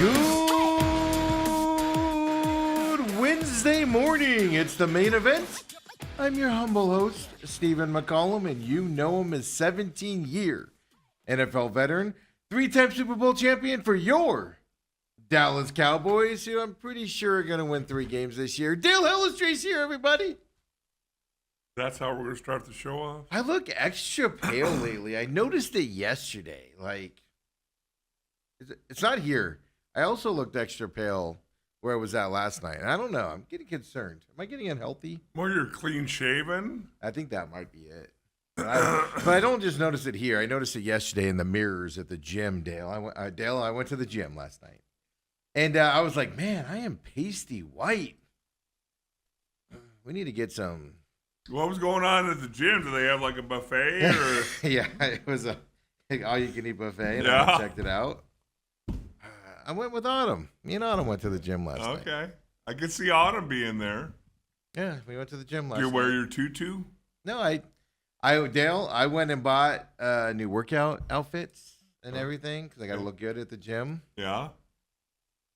Good Wednesday morning. It's the main event. I'm your humble host, Stephen McCollum, and you know him as 17-year NFL veteran, 3-time Super Bowl champion for your Dallas Cowboys, who I'm pretty sure are going to win 3 games this year. Dale Hillistrace here, everybody. That's how we're going to start the show off? I look extra pale lately. I noticed it yesterday. It's not here. I also looked extra pale where I was at last night. And I don't know. I'm getting concerned. Am I getting unhealthy? Well, you're clean shaven. I think that might be it. But I don't just notice it here. I noticed it yesterday in the mirrors at the gym, Dale. I went to the gym last night. And I was like, man, I am pasty white. We need to get some. What was going on at the gym? Do they have like a buffet? Or? Yeah, it was a all-you-can-eat buffet, and Yeah. I checked it out. I went with Autumn. Me and Autumn went to the gym last night. Okay. I could see Autumn being there. Yeah, we went to the gym last Do you night. wear your tutu? No, Dale, I went and bought new workout outfits and everything because I got to look good at the gym. Yeah.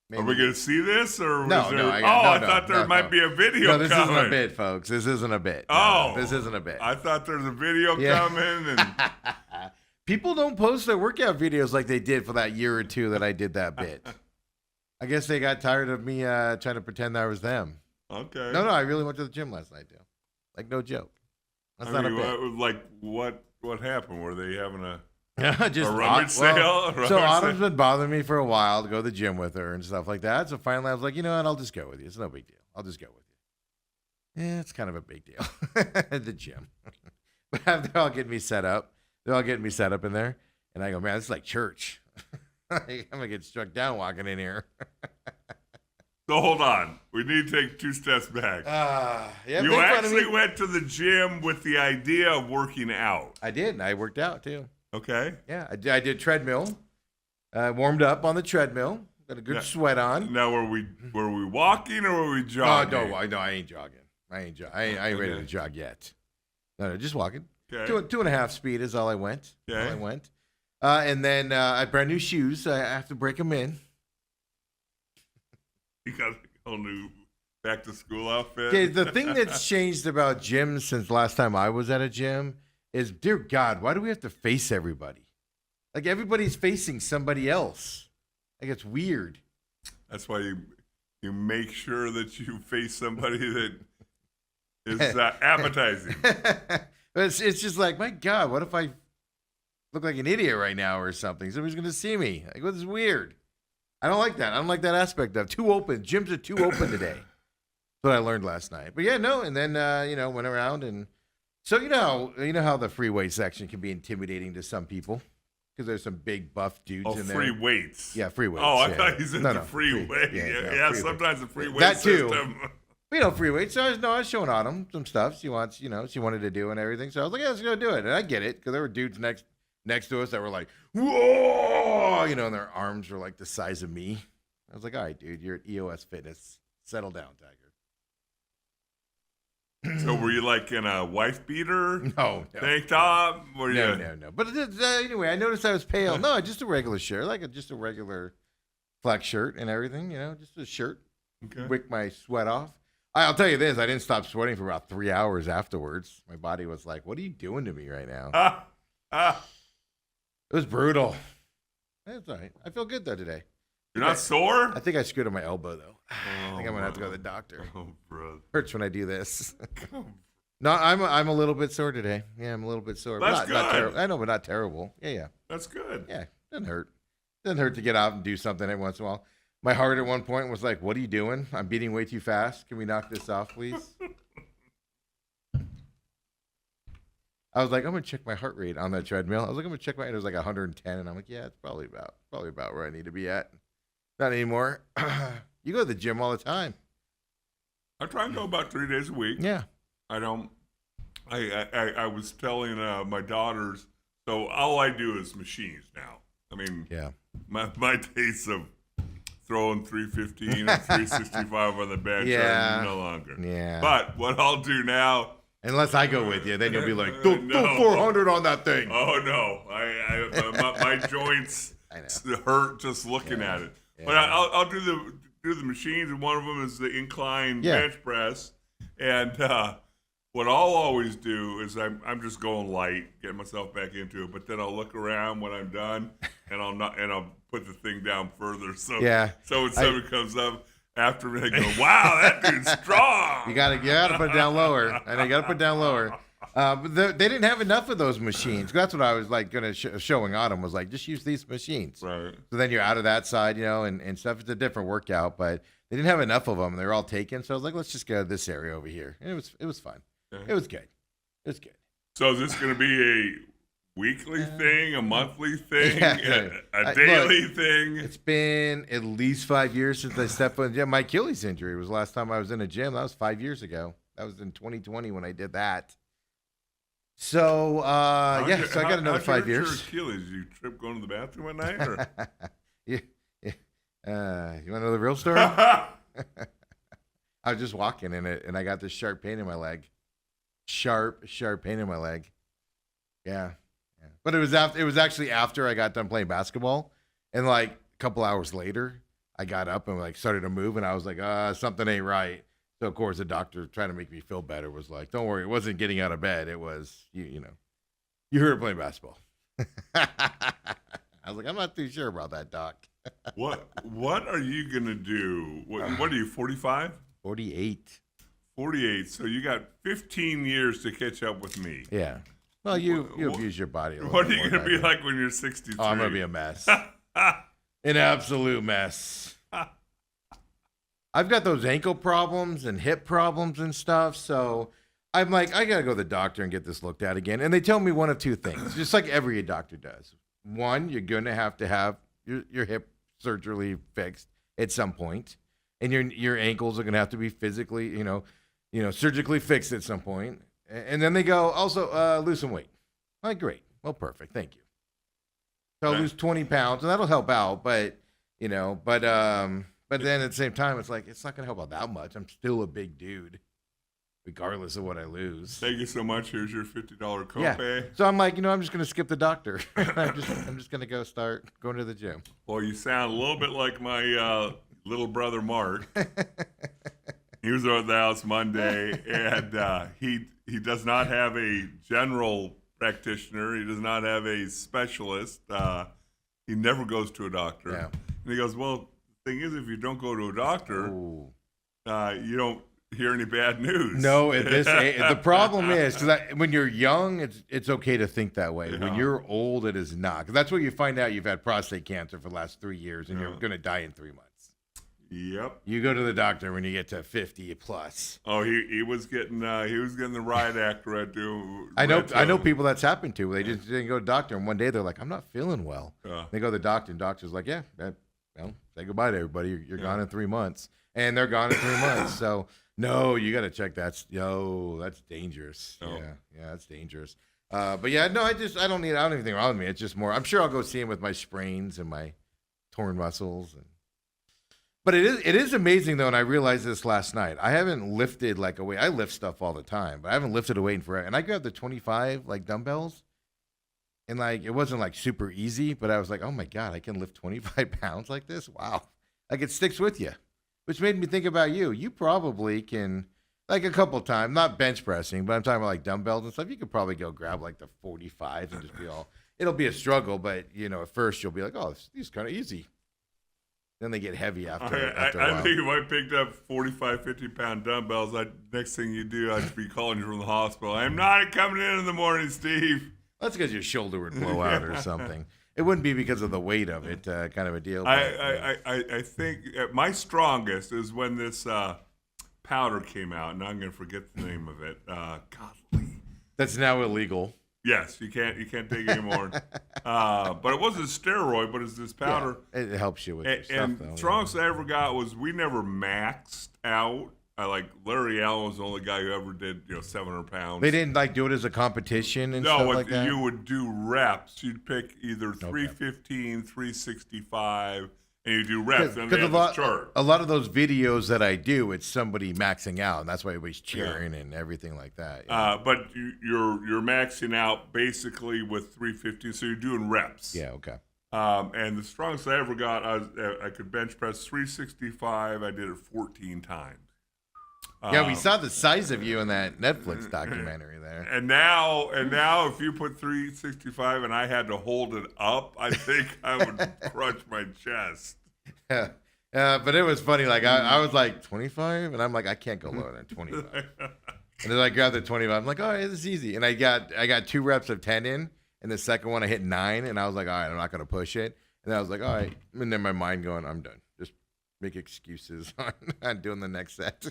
Maybe. Are we going to see this? Or No, was there... no, I thought there might be a video No, this coming. isn't a bit, folks. This isn't a bit. Oh. No, this isn't a bit. I thought there was a video Yeah. coming. And People don't post their workout videos like they did for that year or two that I did that bit. I guess they got tired of me trying to pretend that I was them. Okay. No, I really went to the gym last night, Dale. Like, no joke. That's not a bit. What happened? Were they having a Just rummage sale? So Autumn's been bothering me for a while to go to the gym with her and stuff like that. So finally I was like, you know what? I'll just go with you. It's no big deal. I'll just go with you. Yeah, it's kind of a big deal. The gym. But they're all getting me set up. They're all getting me set up in there. And I go, man, this is like church. I'm going to get struck down walking in here. So hold on. We need to take 2 steps back. Yeah, You make fun of actually me. went to the gym with the idea of working out. I did. And I worked out too. Okay. Yeah, I did treadmill. Warmed up on the treadmill. Got a good sweat on. Now, were we walking or were we Oh, jogging? no, I ain't jogging. I ain't ready to jog yet. No, just walking. Okay. 2.5 speed is all I went. Okay. All I went. And then I had brand new shoes. So I have to break them in. You got a whole new back to school outfit. Okay, the thing that's changed about gyms since last time I was at a gym is, dear God, why do we have to face everybody? Like, everybody's facing somebody else. Like, it's weird. That's why you make sure that you face somebody that is appetizing. It's just like, my God, what if I look like an idiot right now or something? Somebody's going to see me. Like, this is weird. I don't like that. I don't like that aspect of it. Too open. Gyms are too open today. That's what I learned last night. But yeah, no. And then, went around. And so, you know how the free weight section can be intimidating to some people because there's some big buff dudes in there. Free weights. Yeah, free weights. Oh, I yeah. thought you said the free weight. Yeah, free sometimes weight. the free weight That too. system. Free weights. So I was showing Autumn some stuff she wanted to do and everything. So I was like, yeah, let's go do it. And I get it because there were dudes next to us that were like, whoa, and their arms were like the size of me. I was like, all right, dude, you're at EOS Fitness. Settle down, Tiger. So were you like in a wife beater? No. Tank top? No. But anyway, I noticed I was pale. No, just a regular shirt, just a regular flex shirt and everything, just a shirt. Okay. Wick my sweat off. I'll tell you this, I didn't stop sweating for about 3 hours afterwards. My body was like, what are you doing to me right now? It was brutal. It's all right. I feel good, though, today. You're not sore? I think I screwed up my elbow, though. I think I'm going to have to go to the doctor. Oh, bro. Hurts when I do this. No, I'm a little bit sore today. Yeah, I'm a little bit sore. That's Not good. terrible. I know, but not terrible. Yeah. That's good. Yeah, doesn't hurt. Doesn't hurt to get out and do something every once in a while. My heart at one point was like, what are you doing? I'm beating way too fast. Can we knock this off, please? I was like, I'm going to check my heart rate on that treadmill. I was like, I'm going to check it was like 110. And I'm like, yeah, it's probably about where I need to be at. Not anymore. You go to the gym all the time. I try and go about 3 days a week. Yeah. I don't. I was telling my daughters, so all I do is machines now. I mean, Yeah. my days of throwing 315 or 365 on the bench Yeah. are no longer. Yeah. But what I'll do now. Unless I go with you, then you'll be like, No. throw 400 on that thing. Oh no, my joints I know. hurt just looking at it. But Yeah. I'll do the machines, and one of them is the incline Yeah. bench press. And what I'll always do is I'm just going light, getting myself back into it. But then I'll look around when I'm done, and I'll put the thing down further. So Yeah. So when somebody comes up after me, I go, "Wow, that dude's strong." You gotta put it down lower. And you gotta put it down lower. But they didn't have enough of those machines. That's what I was like showing Autumn was like, just use these machines. Right. So then you're out of that side, and stuff. It's a different workout, but they didn't have enough of them. They were all taken. So I was like, let's just go to this area over here. And it was fun. Yeah. It was good. It was good. So is this going to be a weekly thing, a monthly thing, Yeah. a daily thing? It's been at least 5 years since I stepped on. Yeah, my Achilles injury was the last time I was in a gym. That was 5 years ago. That was in 2020 when I did that. So, so I got another 5 years. Achilles, you trip going to the bathroom at night? Or? Yeah. You want to know the real story? I was just walking in it, and I got this sharp pain in my leg. Sharp pain in my leg. Yeah. But it was actually after I got done playing basketball, and like a couple hours later, I got up and like started to move, and I was like, something ain't right. So of course the doctor, trying to make me feel better, was like, "Don't worry, it wasn't getting out of bed. It was you heard her playing basketball." I was like, "I'm not too sure about that, doc." What are you gonna do? What are you? 45? 48. 48. So you got 15 years to catch up with me. Yeah. Well, you abuse your body a little What are bit you more gonna than I be do. like when you're 63? Oh, I'm gonna be a mess. An absolute mess. I've got those ankle problems and hip problems and stuff, so I'm like, I gotta go to the doctor and get this looked at again. And they tell me one of two things, just like every doctor does. One, you're gonna have to have your hip surgically fixed at some point, and your ankles are gonna have to be physically, surgically fixed at some point. And then they go, also lose some weight. I'm like, great, well, perfect, thank you. So I'll Right. lose 20 pounds, and that'll help out, but then at the same time, it's like, it's not going to help out that much. I'm still a big dude, regardless of what I lose. Thank you so much. Here's your $50 copay. Yeah. So I'm like, I'm just going to skip the doctor. I'm just going to go start going to the gym. Well, you sound a little bit like my little brother Mark. He was over at the house Monday, and he does not have a general practitioner. He does not have a specialist. He never goes to a doctor. Yeah. And he goes, well, the thing is, if you don't go to a doctor, Ooh. You don't hear any bad news. No, at this age, the problem is, because when you're young, it's okay to think that way. Yeah. When you're old, it is not. Because that's where you find out you've had prostate cancer for the last 3 years, and you're going to die in 3 months. Yep. You go to the doctor when you get to 50 plus. Oh, he was getting the riot act right to. I know people that's happened to. They just didn't go to the doctor, and one day they're like, "I'm not feeling well." They go to the doctor, and doctor's like, "Yeah, say goodbye to everybody. You're gone in 3 months," and they're gone in 3 months. So no, you got to check that. That's dangerous. Oh. Yeah, that's dangerous. But yeah, no, I don't need anything wrong with me. It's just more. I'm sure I'll go see him with my sprains and my torn muscles But it is amazing though, and I realized this last night. I haven't lifted like a weight. I lift stuff all the time, but I haven't lifted a weight in forever. And I grabbed the 25 like dumbbells, and like it wasn't like super easy, but I was like, oh my god, I can lift 25 pounds like this. Wow, like it sticks with you, which made me think about you. You probably can like a couple times, not bench pressing, but I'm talking about like dumbbells and stuff. You could probably go grab like the 45 and just be all. It'll be a struggle, but at first you'll be like, oh, this is kind of easy. Then they get heavy after a while. I think if I picked up 45, 50-pound dumbbells, next thing you do, I'd be calling you from the hospital. I'm not coming in the morning, Steve. That's because your shoulder would blow out or something. It wouldn't be because of the weight of it, kind of a deal. But, I think my strongest is when this powder came out, and I'm going to forget the name of it. Golly. That's now illegal. Yes, you can't take it anymore. But it wasn't a steroid, but it's this powder. Yeah, it helps you with your stuff, And though. strongest I ever got was we never maxed out. Larry Allen was the only guy who ever did 700 pounds. They didn't like do it as a competition and stuff like that? You would do reps. You'd pick either 315, 365, and you do reps. And they had this chart. A lot of those videos that I do, it's somebody maxing out, and that's why everybody's cheering and everything like that. Yeah. But you're maxing out basically with 315, so you're doing reps. Yeah, okay. And the strongest I ever got, I could bench press 365. I did it 14 times. Yeah, we saw the size of you in that Netflix documentary there. And now, if you put 365 and I had to hold it up, I think I would crush my chest. Yeah. But it was funny. Like I was like 25, and I'm like, I can't go lower than 25. And then I grabbed the 25. I'm like, all right, this is easy. And I got 2 reps of 10 in, and the second one I hit 9, and I was like, all right, I'm not gonna push it. And then I was like, all right. And then my mind going, I'm done. Just make excuses on doing the next set.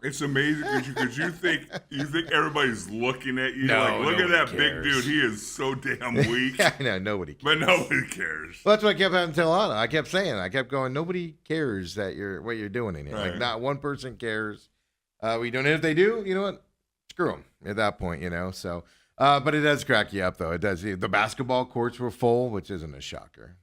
It's amazing because you think everybody's looking at you. No, like, look at nobody that cares. big dude. He is so damn weak. I know, nobody cares. But nobody cares. Well, that's what I kept having to tell Anna. I kept saying, I kept going, nobody cares that what you're doing in here. Right. Like, not one person cares. We don't. And if they do, you know what? Screw them at that point, you know. So, but it does crack you up, though. It does. The basketball courts were full, which isn't a shocker.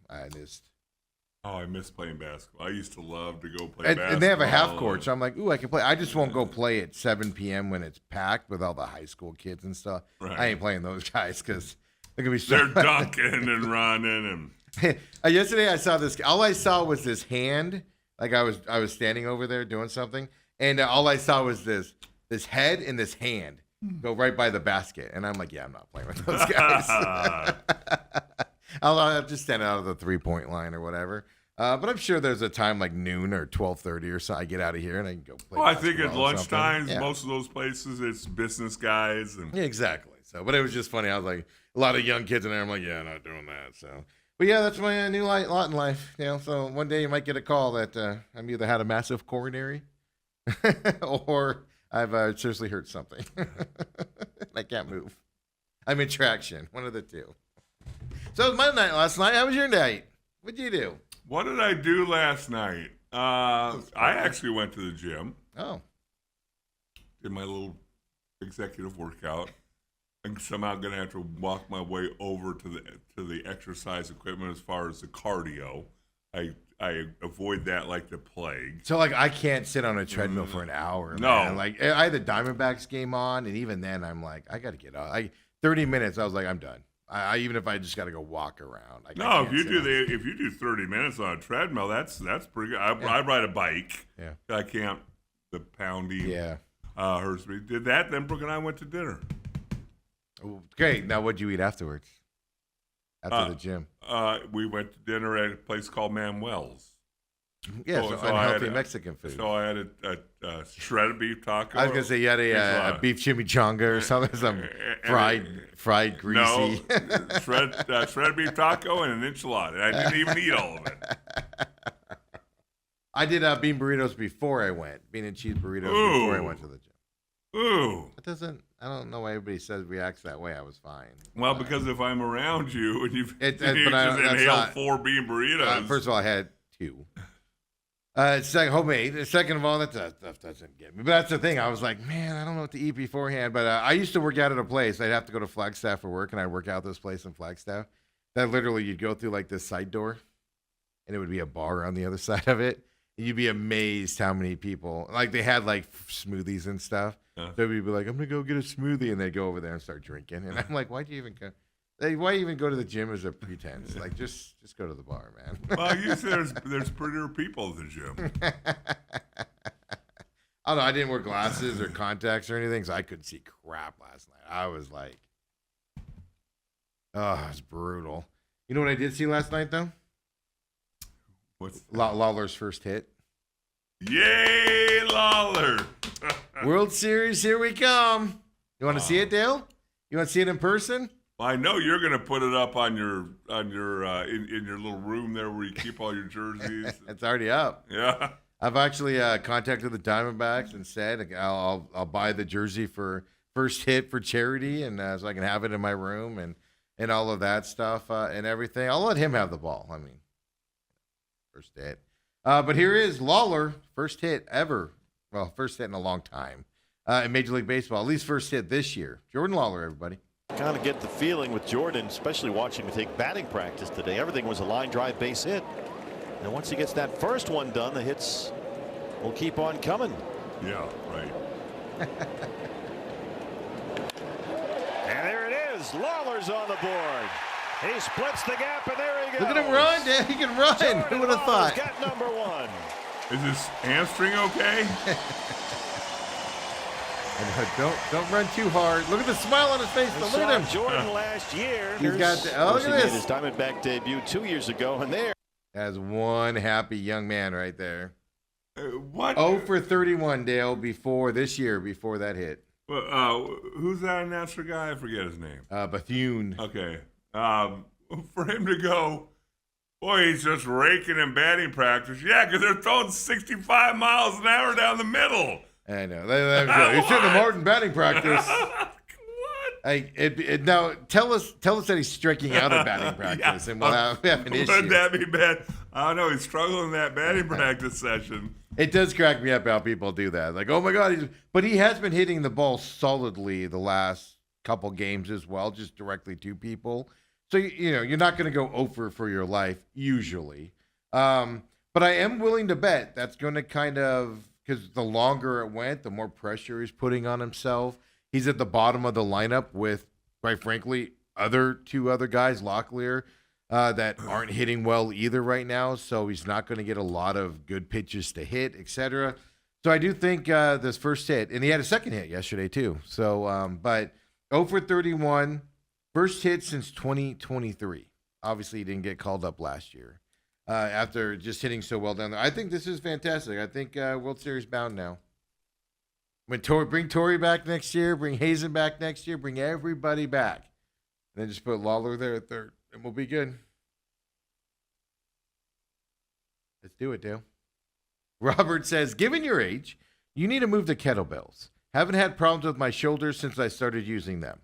I miss playing basketball. I used to love to go play basketball. And they have a half court, so I'm like, ooh, I can play. I just won't go play at 7 p.m. when it's packed with all the high school kids and stuff. Right. I ain't playing those guys because they're gonna be. They're dunking and running and. Yesterday I saw this. All I saw was this hand. Like I was standing over there doing something, and all I saw was this head and this hand go right by the basket, and I'm like, yeah, I'm not playing with those guys. I'll just stand out of the 3-point line or whatever. But I'm sure there's a time like noon or 12:30 or so. I get out of here and I can go play. Well, I think at basketball or something. lunchtimes, Yeah. most of those places, it's business guys and. Yeah, exactly. So, but it was just funny. I was like, a lot of young kids in there. I'm like, yeah, not doing that. So, but yeah, that's my new lot in life. You know, so one day you might get a call that I'm either had a massive coronary or I've seriously hurt something. I can't move. I'm in traction. One of the two. So it was my night last night. How was your night? What'd you do? What did I do last night? I actually went to the gym. Oh, Did my little executive workout. I'm somehow gonna have to walk my way over to the exercise equipment as far as the cardio. I avoid that like the plague. so like I can't sit on a treadmill for an hour. No. Man. Like I had the Diamondbacks game on, and even then I'm like, I got to get up. 30 minutes. I was like, I'm done. I even if I just got to go walk around. No, if you do 30 minutes on a treadmill, that's pretty good. I ride a bike. Yeah. I can't. The pounding Yeah. hurts me. Did that, then Brooke and I went to dinner. Okay. Now, what'd you eat afterwards? After the gym. We went to dinner at a place called Manuel's. Yeah. so So, I had unhealthy a- Mexican food. So I had a shredded beef taco. I was gonna say you had a beef chimichanga or something, some fried greasy. No, shredded beef taco and an enchilada. I didn't even eat all of it. I did bean burritos before I went. Bean and cheese burritos before I went to the gym. Ooh. It doesn't. I don't know why everybody says reacts that way. I was fine. Well, because if I'm around you and you but just that's inhale not- 4 bean burritos. First of all, I had 2. Second, homemade. Second of all, that stuff doesn't get me. But that's the thing. I was like, man, I don't know what to eat beforehand. But I used to work out at a place. I'd have to go to Flagstaff for work, and I'd work out this place in Flagstaff. That literally, you'd go through like this side door, and it would be a bar on the other side of it. And you'd be amazed how many people, like they had like smoothies and stuff. Yeah. So we'd be like, I'm going to go get a smoothie. And they'd go over there and start drinking. And I'm like, why'd you even go? Why even go to the gym as a pretense? Like, just go to the bar, man. Well, you said there's prettier people at the gym. I don't know. I didn't wear glasses or contacts or anything, so I couldn't see crap last night. I was like, oh, it was brutal. You know what I did see last night, though? What's Lawler's first hit. Yay, Lawler! World Series, here we come. You want to see it, Dale? You want to see it in person? Well, I know you're gonna put it up on your in your little room there where you keep all your jerseys. It's already up. Yeah. I've actually contacted the Diamondbacks and said I'll buy the jersey for first hit for charity, and so I can have it in my room and all of that stuff and everything. I'll let him have the ball. I mean, first hit. But here is Lawler, first hit ever. Well, first hit in a long time in Major League Baseball. At least first hit this year. Jordan Lawler, everybody. Kind of get the feeling with Jordan, especially watching him take batting practice today. Everything was a line drive base hit. And once he gets that first one done, the hits will keep on coming. Yeah. Right. And there it is. Lawler's on the board. He splits the gap, and there he goes. Look at him run, Dan. He can run. Jordan Who would have Lawler's thought? got number one. Is his hamstring okay? Don't run too hard. Look at the smile on his face. We Look saw at him. Jordan last year. He's got the, Of course, look at he made his this. Diamondback debut 2 years ago, and there. That's one happy young man right there. What? 0 for 31, Dale, before that hit. Who's that announcer guy? I forget his name. Bethune. Okay. For him to go, boy, he's just raking in batting practice. Yeah, because they're throwing 65 miles an hour down the middle. I know. He's hitting the Martin batting practice. What? Now, tell us that he's striking out of batting practice, and we'll have an issue. Would that be bad? I don't know. He's struggling in that batting practice session. It does crack me up how people do that. Like, oh my God, but he has been hitting the ball solidly the last couple games as well, just directly to people. So you're not going to go over for your life usually. But I am willing to bet that's going to kind of, because the longer it went, the more pressure he's putting on himself. He's at the bottom of the lineup with, quite frankly, two other guys, Locklear, that aren't hitting well either right now. So he's not going to get a lot of good pitches to hit, etc. So I do think this first hit, and he had a second hit yesterday too. So, but 0 for 31, first hit since 2023. Obviously, he didn't get called up last year after just hitting so well down there. I think this is fantastic. I think World Series bound now. Bring Torrey back next year, bring Hazen back next year, bring everybody back. And then just put Lawler there at third, and we'll be good. Let's do it, Dale. Robert says, given your age, you need to move to kettlebells. Haven't had problems with my shoulders since I started using them.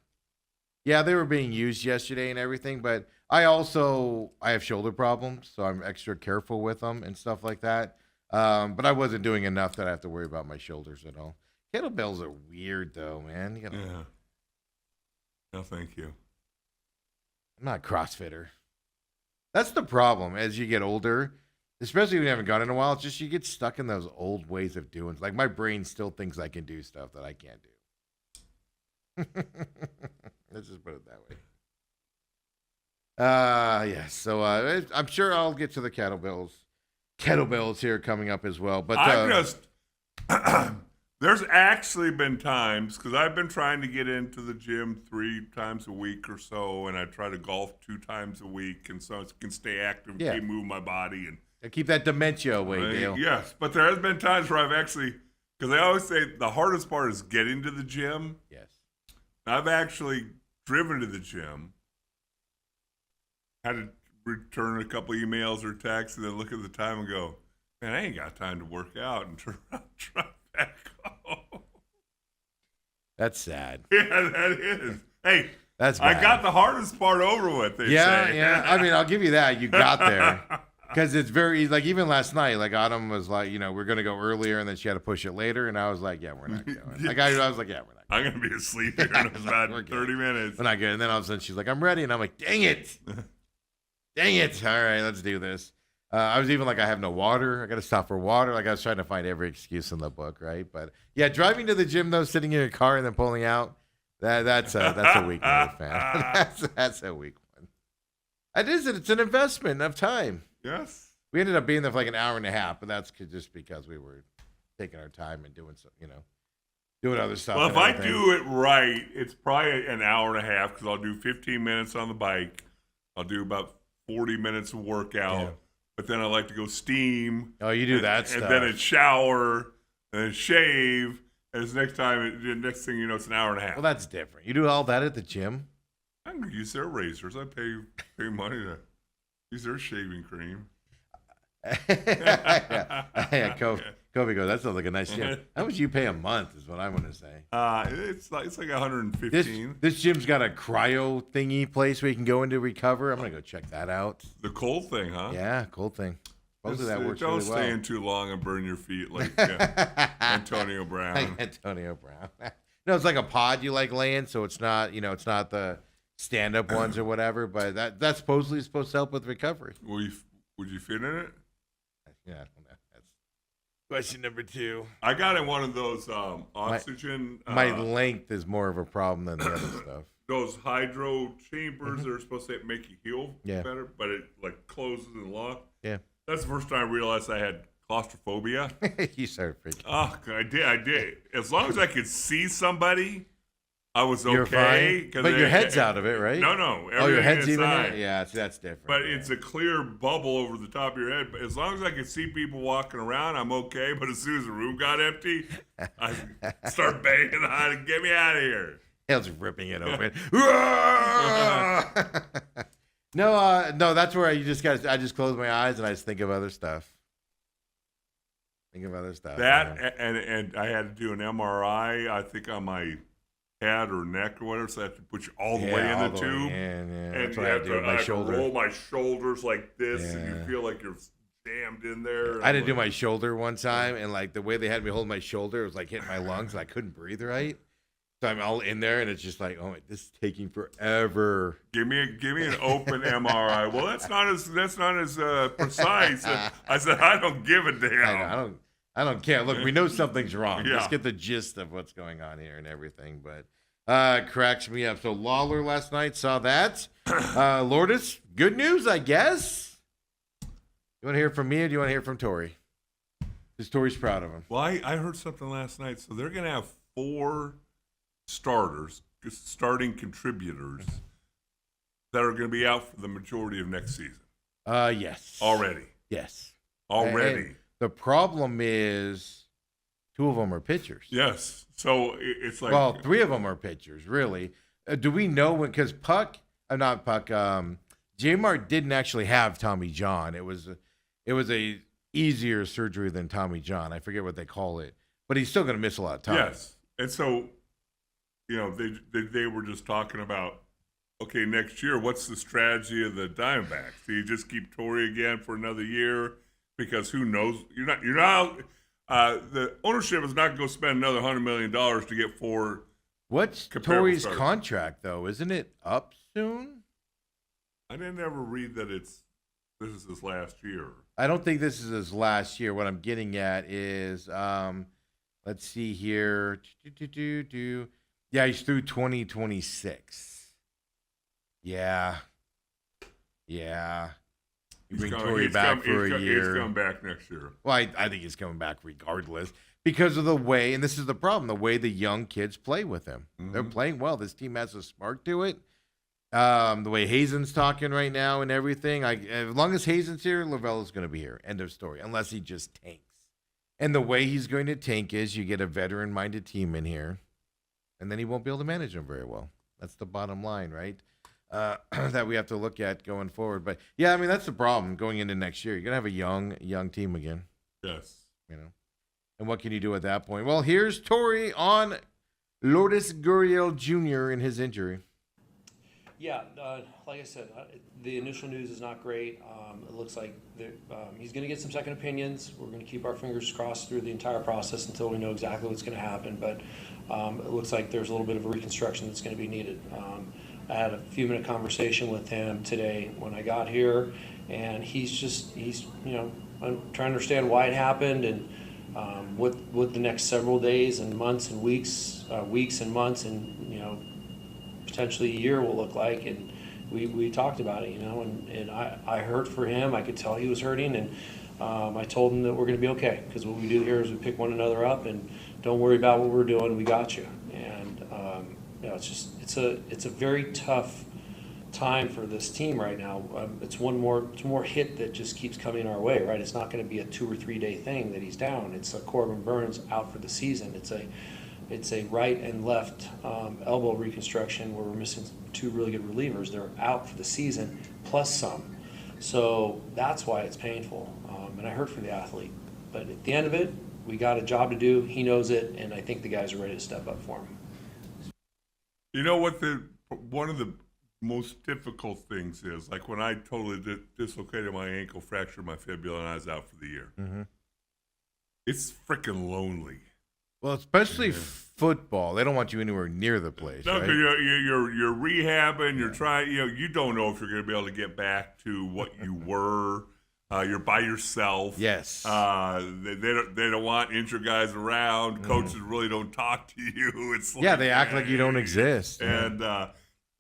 Yeah, they were being used yesterday and everything, but I have shoulder problems, so I'm extra careful with them and stuff like that. But I wasn't doing enough that I have to worry about my shoulders at all. Kettlebells are weird, though, man. Yeah. No, thank you. I'm not a CrossFitter. That's the problem as you get older, especially when you haven't gone in a while. It's just you get stuck in those old ways of doing. Like my brain still thinks I can do stuff that I can't do. Let's just put it that way. Yes. So I'm sure I'll get to the kettlebells here coming up as well. But there's actually been times, because I've been trying to get into the gym 3 times a week or so, and I try to golf 2 times a week, and so I can stay active, and keep moving my body, and keep that dementia away, Dale. Yes, but there has been times where I've actually, because I always say the hardest part is getting to the gym. Yes. I've actually driven to the gym, had to return a couple emails or texts, and then look at the time and go, man, I ain't got time to work out, and turn around and try back home. That's sad. Yeah, that is. Hey, that's bad. I got the hardest part over with. They say. Yeah. I mean, I'll give you that. You got there. Because it's very, like, even last night, like, Autumn was like, we're going to go earlier, and then she had to push it later, and I was like, yeah, we're not going. Like, I was like, yeah, we're not going. I'm going to be asleep here in about 30 minutes. We're not good. And then all of a sudden, she's like, I'm ready, and I'm like, dang it. Dang it. All right, let's do this. I was even like, I have no water. I got to stop for water. Like, I was trying to find every excuse in the book, right? But, yeah, driving to the gym, though, sitting in your car and then pulling out, that's a weak move, man. That's a weak one. It's an investment of time. Yes. We ended up being there for like an hour and a half, but that's just because we were taking our time and doing some, doing other stuff. Well, if I do it right, it's probably an hour and a half because I'll do 15 minutes on the bike. I'll do about 40 minutes of workout. Yeah. But then I like to go steam. Oh, you do that stuff. And then it's shower, and then shave. And the next thing you know, it's an hour and a half. Well, that's different. You do all that at the gym? I'm going to use their razors. I pay money to use their shaving cream. Yeah, Kobe goes, that sounds like a nice gym. How much you pay a month is what I'm going to say. It's like 115. This gym's got a cryo thingy place where you can go in to recover. I'm going to go check that out. The cold thing, huh? Yeah, cold thing. Supposedly that works really well. Don't stay in too long and burn your feet like Antonio Brown. Like Antonio Brown. No, it's like a pod you like laying, so it's not, it's not the stand-up ones or whatever, but that's supposedly supposed to help with recovery. Would you fit in it? Yeah, I don't know. That's question number 2. I got in one of those oxygen. My length is more of a problem than the other stuff. those hydro chambers that are supposed to make you heal Yeah. better, but it like closes and locks. Yeah. That's the first time I realized I had claustrophobia. You started freaking. Oh, I did. As long as I could see somebody, I was okay. You're fine, 'cause but your head's out of it, right? No. Oh, your everything head's even inside. there? Yeah, see, that's different. But yeah. it's a clear bubble over the top of your head. But as long as I could see people walking around, I'm okay. But as soon as the room got empty, I start banging on and get me out of here. Hell's ripping it open. No, that's where I just close my eyes and I just think of other stuff. That and I had to do an MRI, I think on my head or neck or whatever, so I have to put you all the way in the tube. And And that's you what I have do to, with my I have to shoulder. roll my shoulders like this, and Yeah. you feel like you're jammed in there. I had to do my shoulder one time, and like the way they had me hold my shoulder, it was like hitting my lungs, and I couldn't breathe right. So I'm all in there, and it's just like, oh, this is taking forever. Give me an open MRI. Well, that's not as precise. I said I don't give a damn. I don't care. Look, we know something's wrong. Yeah. Just get the gist of what's going on here and everything. But cracks me up. So Lawler last night, saw that. Lourdes, good news, I guess. You want to hear from me or do you want to hear from Tori? Because Tori's proud of him. Well, I heard something last night. So they're going to have 4 starting contributors that are going to be out for the majority of next season. Yes. Already. Yes. Already. And the problem is 2 of them are pitchers. Yes. So it's like. Well, 3 of them are pitchers, really. Do we know when? Because J-Mart didn't actually have Tommy John. It was a easier surgery than Tommy John. I forget what they call it, but he's still going to miss a lot of time. Yes. And so, they were just talking about, okay, next year, what's the strategy of the Diamondbacks? Do you just keep Torrey again for another year? Because who knows? The ownership is not going to go spend another $100 million to get 4. What's comparable Torrey's starters. contract though? Isn't it up soon? I didn't ever read that this is his last year. I don't think this is his last year. What I'm getting at is, let's see here. Yeah, he's through 2026. Yeah. You bring Torrey back for a year. He's coming back next year. Well, I think he's coming back regardless because of the way, and this is the problem, the way the young kids play with him. Mm-hmm. They're playing well. This team has a spark to it. The way Hazen's talking right now and everything, as long as Hazen's here, Lavella's going to be here. End of story, unless he just tanks. And the way he's going to tank is you get a veteran-minded team in here, and then he won't be able to manage them very well. That's the bottom line, right? That we have to look at going forward. But yeah, I mean that's the problem going into next year. You're gonna have a young team again. Yes. And what can you do at that point? Well, here's Tori on Lourdes Gurriel Jr. and his injury. Yeah, like I said, the initial news is not great. It looks like he's going to get some second opinions. We're going to keep our fingers crossed through the entire process until we know exactly what's going to happen. But it looks like there's a little bit of a reconstruction that's going to be needed. I had a few-minute conversation with him today when I got here, and he's I'm trying to understand why it happened and what the next several days and months and weeks and months and potentially a year will look like. And we talked about it, and I hurt for him. I could tell he was hurting, and I told him that we're going to be okay because what we do here is we pick one another up and don't worry about what we're doing. We got you. And it's a very tough time for this team right now. It's one more hit that just keeps coming our way, right? It's not going to be a 2 or 3 day thing that he's down. It's a Corbin Burns out for the season. It's a right and left elbow reconstruction where we're missing 2 really good relievers. They're out for the season plus some. So that's why it's painful. And I hurt for the athlete. But at the end of it, we got a job to do. He knows it, and I think the guys are ready to step up for him. You know what one of the most difficult things is? Like when I totally dislocated my ankle, fractured my fibula, and I was out for the year. Mm-hmm. It's freaking lonely. Well, especially football. They don't want you anywhere near the place. No, right? because you're rehabbing. You're trying. You don't know if you're going to be able to get back to what you were. You're by yourself. Yes. They don't want injured guys around. Coaches really don't talk to you. It's like, they act like you don't exist. And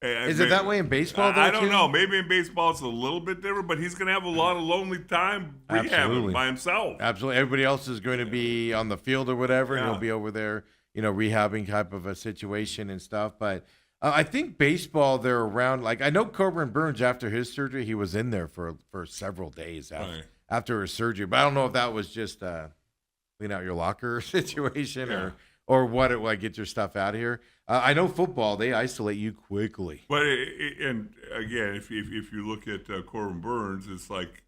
Is it that way in baseball, though, I don't too? know. Maybe in baseball it's a little bit different, but he's going to have a lot of lonely time Absolutely. rehabbing by himself. Absolutely. Everybody else is going to be on the field or whatever, and Yeah. he'll be over there, rehabbing type of a situation and stuff. But I think baseball, they're around. Like, I know Corbin Burns, after his surgery, he was in there for several days Right. after his surgery. But I don't know if that was just clean out your locker situation Yeah. or what, like get your stuff out of here. I know football, they isolate you quickly. But and again, if you look at Corbin Burns, it's like,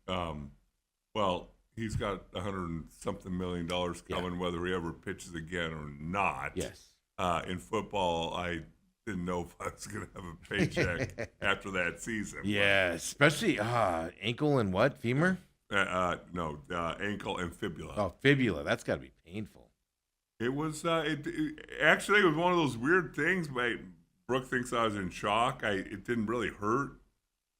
well, he's got $100 and something million coming, whether he ever pitches again or not. Yes. In football, I didn't know if I was going to have a paycheck after that season. Yeah, especially ankle and what? Femur? No, ankle and fibula. Oh, fibula. That's got to be painful. It was actually it was one of those weird things. Brooke thinks I was in shock. It didn't really hurt.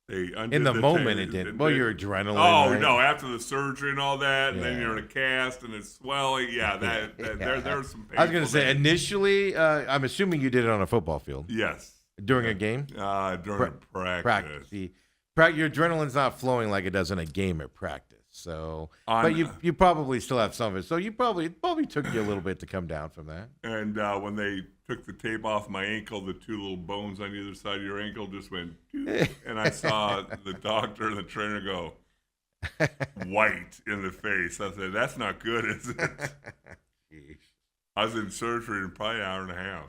They In the moment, it didn't. Well, your adrenaline. Oh right? no! After the surgery and all that, and then Yeah. you're in a cast and it's swelling. Yeah, there's some. I was going to say, painful days. initially, I'm assuming you did it on a football field Yes. during a game. During practice. Practice. Your adrenaline's not flowing like it does in a game at practice. So, On- but you probably still have some of it. So it probably took you a little bit to come down from that. And when they took the tape off my ankle, the two little bones on either side of your ankle just went, doop, and I saw the doctor and the trainer go white in the face. I said, "That's not good, is it?" I was in surgery in probably an hour and a half.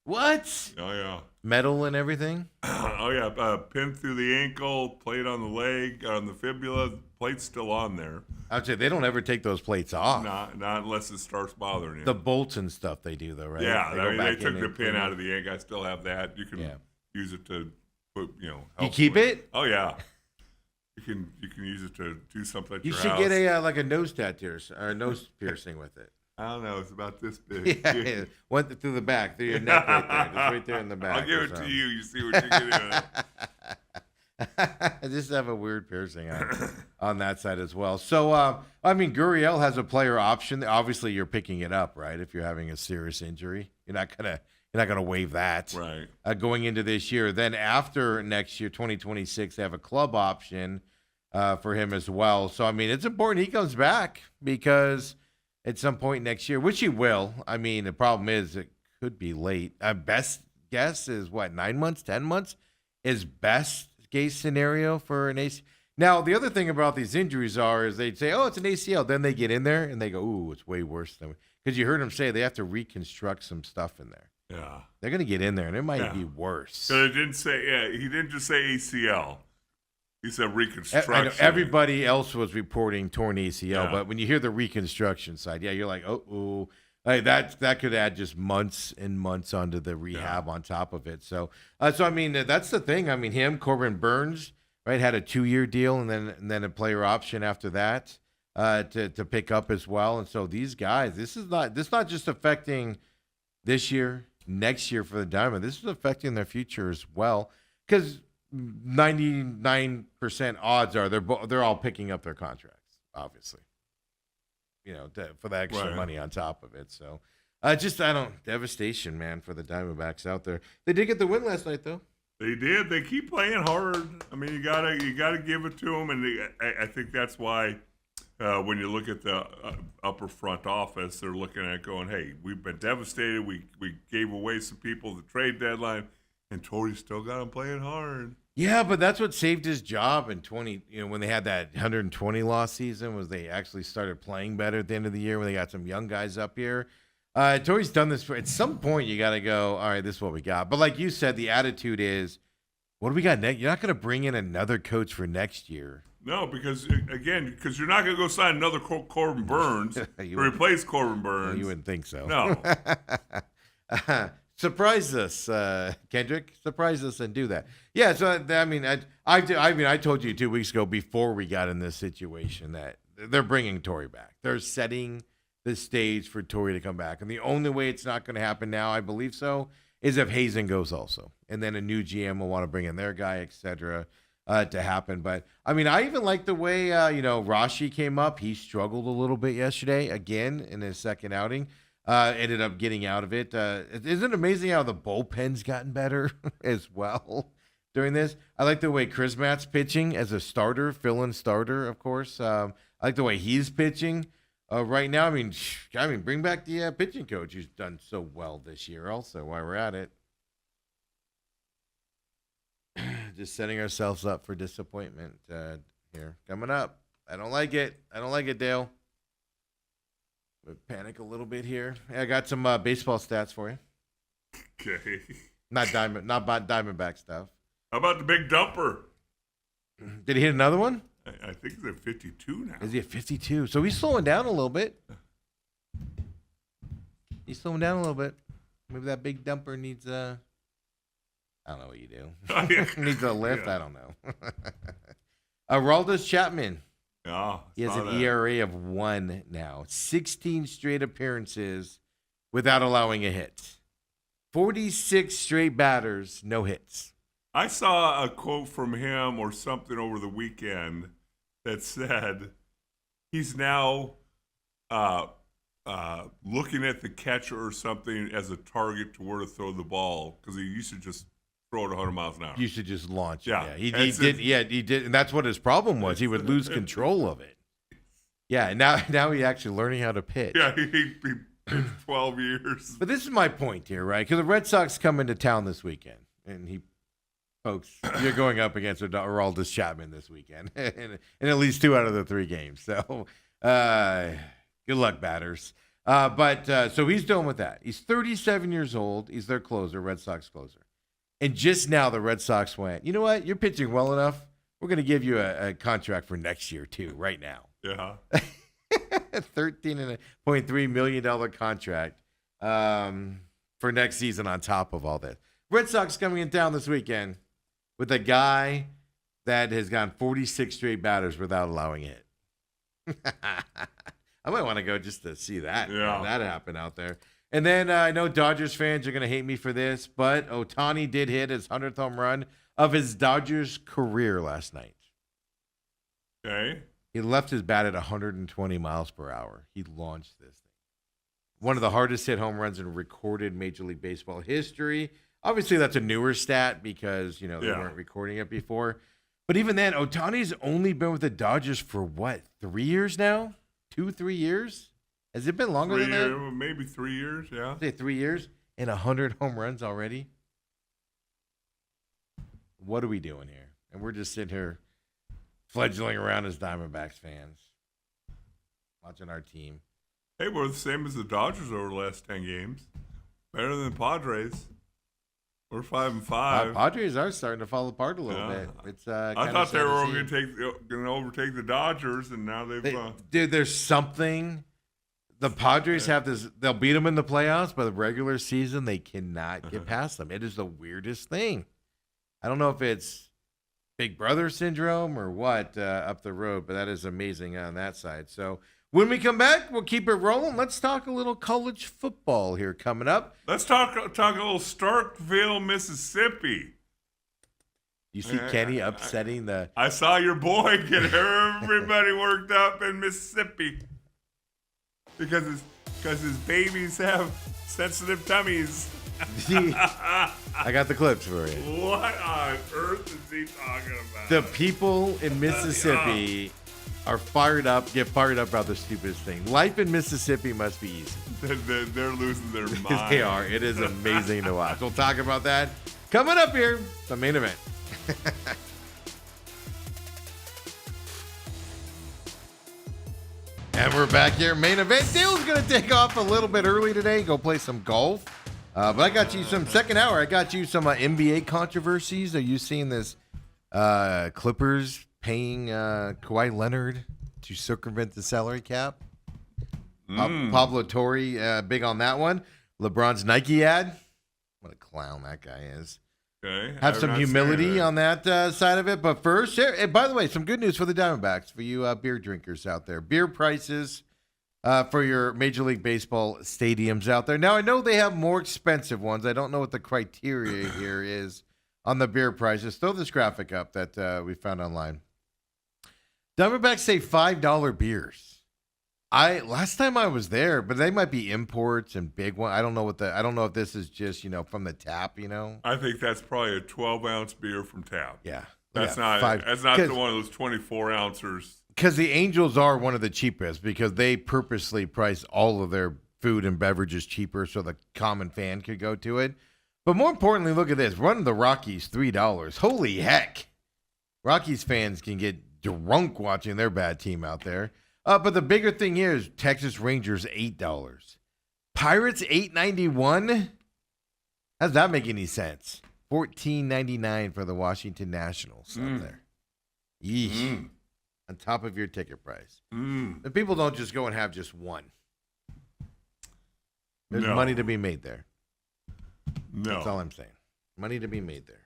What? Oh yeah. Metal and everything? Oh yeah, pin through the ankle, plate on the leg, on the fibula. Plate's still on there. I'd say they don't ever take those plates off. Not unless it starts bothering you. The bolts and stuff they do though, right? Yeah, go they back took in the and pin clean out it. of the egg. I still have that. You can Yeah. use it to put, You help keep with- it? Oh yeah, you can use it to do something at You your should house. get a like a nose tattoo or a nose piercing with it. I don't know. It's about this big. Yeah, went through the back, through your neck right there, just right there in the back. I'll give or it to something. you. You see what you can do. I just have a weird piercing on that side as well. So, I mean, Gurriel has a player option. Obviously, you're picking it up, right? If you're having a serious injury, you're not gonna waive that. Right. Going into this year. Then after next year, 2026, they have a club option for him as well. So, I mean, it's important he comes back because at some point next year, which he will. I mean, the problem is it could be late. Best guess is what, 9 months, 10 months is best case scenario for an ACL. Now, the other thing about these injuries is they'd say, oh, it's an ACL. Then they get in there and they go, ooh, it's way worse than, because you heard him say they have to reconstruct some stuff in there. Yeah. They're going to get in there and it might Yeah. be worse. So it didn't say. Yeah, he didn't just say ACL. He said reconstruction. I know everybody else was reporting torn ACL, Yeah. but when you hear the reconstruction side, yeah, you're like, oh, like that could add just months and months onto the rehab on top of it. So I mean, that's the thing. I mean, Corbin Burns, right, had a 2-year deal and then a player option after that to pick up as well. And so these guys, this is not just affecting this year, next year for the Diamond. This is affecting their future as well, because 99% odds are they're all picking up their contracts, obviously. For the extra Right. money on top of it. So, devastation, man, for the Diamondbacks out there. They did get the win last night, though. They did. They keep playing hard. I mean, you gotta give it to them, and I think that's why when you look at the upper front office, they're looking at it going, "Hey, we've been devastated. We gave away some people at the trade deadline, and Torrey still got them playing hard." Yeah, but that's what saved his job in when they had that 120 loss season, was they actually started playing better at the end of the year when they got some young guys up here. Torrey's done this at some point. You got to go, all right, this is what we got. But like you said, the attitude is, what do we got next? You're not going to bring in another coach for next year. No, because you're not going to go sign another Corbin Burns to You wouldn't- replace Corbin Burns. You wouldn't think so. No. Surprise us, Kendrick. Surprise us and do that. Yeah. So I mean, I told you 2 weeks ago before we got in this situation that they're bringing Torrey back. They're setting the stage for Torrey to come back, and the only way it's not going to happen now, I believe so, is if Hazen goes also, and then a new GM will want to bring in their guy, etc. To happen. But I mean, I even like the way Rashi came up. He struggled a little bit yesterday again in his second outing. ended up getting out of it. Isn't it amazing how the bullpen's gotten better as well during this? I like the way Chris Matt's pitching as a starter, fill-in starter, of course. I like the way he's pitching right now. I mean, bring back the pitching coach who's done so well this year also while we're at it. Just setting ourselves up for disappointment here. Coming up. I don't like it. Dale. Panic a little bit here. I got some baseball stats for you. Okay. Not Diamondback stuff. How about the big dumper? Did he hit another one? I think he's at 52 now. Is he at 52? So he's slowing down a little bit. Maybe that big dumper needs I don't know what you do. Needs a lift. Yeah. I don't know. Aroldis Chapman. Yeah, He has saw an that. ERA of 1 now. 16 straight appearances without allowing a hit. 46 straight batters, no hits. I saw a quote from him or something over the weekend that said he's now looking at the catcher or something as a target to where to throw the ball because he used to just throw it 100 miles an hour. You should just launch it. Yeah. He That's did. it. Yeah, he did. And that's what his problem was. He would lose control of it. Yeah, and now he's actually learning how to pitch. Yeah, he pitched 12 years. But this is my point here, right? Because the Red Sox come into town this weekend, and folks, you're going up against Aroldis Chapman this weekend, in at least 2 out of the 3 games. So, good luck, batters. So he's done with that. He's 37 years old. He's their closer, Red Sox closer. And just now, the Red Sox went, you know what? You're pitching well enough. We're going to give you a contract for next year too, right now. Yeah. $13.3 million contract for next season on top of all this. Red Sox coming in town this weekend with a guy that has gone 46 straight batters without allowing a hit. I might want to go just to see that. Yeah. That happen out there. And then I know Dodgers fans are going to hate me for this, but Ohtani did hit his 100th home run of his Dodgers career last night. Okay. He left his bat at 120 miles per hour. He launched this thing. One of the hardest hit home runs in recorded Major League Baseball history. Obviously, that's a newer stat because, they weren't recording it before. But even then, Ohtani's only been with the Dodgers for what, 3 years now? 2-3 years? Has it been longer than that? Maybe 3 years, yeah. Say 3 years and 100 home runs already? What are we doing here? And we're just sitting here fledgling around as Diamondbacks fans, watching our team. Hey, we're the same as the Dodgers over the last 10 games. Better than the Padres. We're 5-5. Padres are starting to fall apart a little bit. It's I thought they were going to overtake the Dodgers, and now they've. Dude, there's something. The Padres have this. They'll beat them in the playoffs, but the regular season they cannot get past them. It is the weirdest thing. I don't know if it's Big Brother syndrome or what up the road, but that is amazing on that side. So when we come back, we'll keep it rolling. Let's talk a little college football here coming up. Let's talk a little Starkville, Mississippi. You see Kenny upsetting the. I saw your boy get everybody worked up in Mississippi because his babies have sensitive tummies. I got the clips for you. What on earth is he talking about? The people in Mississippi are fired up, get fired up about the stupidest thing. Life in Mississippi must be easy. They're losing their mind. They are. It is amazing to watch. We'll talk about that coming up here, the main event. And we're back here, main event. Dale's going to take off a little bit early today, go play some golf. But I got you some second hour. I got you some NBA controversies. Are you seeing this Clippers paying Kawhi Leonard to circumvent the salary cap? Pablo Torre, big on that one. LeBron's Nike ad. What a clown that guy is. Okay. Have some humility on that side of it. But first, and by the way, some good news for the Diamondbacks, for you beer drinkers out there. Beer prices for your Major League Baseball stadiums out there. Now, I know they have more expensive ones. I don't know what the criteria here is on the beer prices. Throw this graphic up that we found online. Diamondbacks say $5 beers. Last time I was there, but they might be imports and big one. I don't know if this is just, from the tap, I think that's probably a 12-ounce beer from tap. Yeah. That's Yeah, not that's not the one of those 24-ouncers. Because the Angels are one of the cheapest because they purposely price all of their food and beverages cheaper so the common fan could go to it. But more importantly, look at this. Running the Rockies, $3. Holy heck. Rockies fans can get drunk watching their bad team out there. But the bigger thing here is Texas Rangers, $8. Pirates, $8.91. How does that make any sense? $14.99 for the Washington Nationals out there. Yeesh. On top of your ticket price. The people don't just go and have just one. There's money to be made there. No. That's all I'm saying. Money to be made there.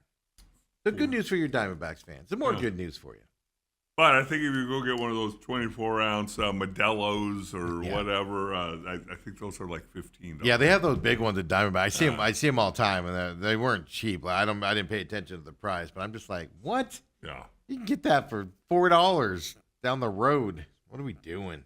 So good news for your Diamondbacks fans. Some more good news for you. But I think if you go get one of those 24-ounce Modelo's or whatever, I think those are like $15. Yeah, they have those big ones at Diamondback. I see them all the time, and they weren't cheap. I didn't pay attention to the price, but I'm just like, what? Yeah. You can get that for $4 down the road. What are we doing?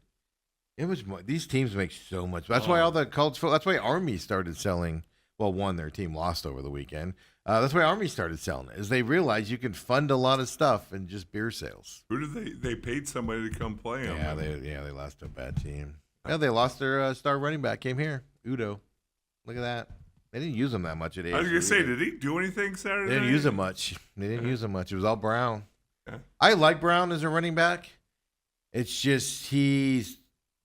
These teams make so much. That's why all the college. That's why Army started selling. Well, one, their team lost over the weekend. That's why Army started selling it, is they realized you can fund a lot of stuff in just beer sales. Who did they paid somebody to come play them? Yeah, they lost to a bad team. Yeah, they lost their star running back. Came here, Udo. Look at that. They didn't use him that much at ASU. I was gonna say, did he do anything Saturday? They didn't use him much. It was all Brown. Yeah. I like Brown as a running back. It's just he's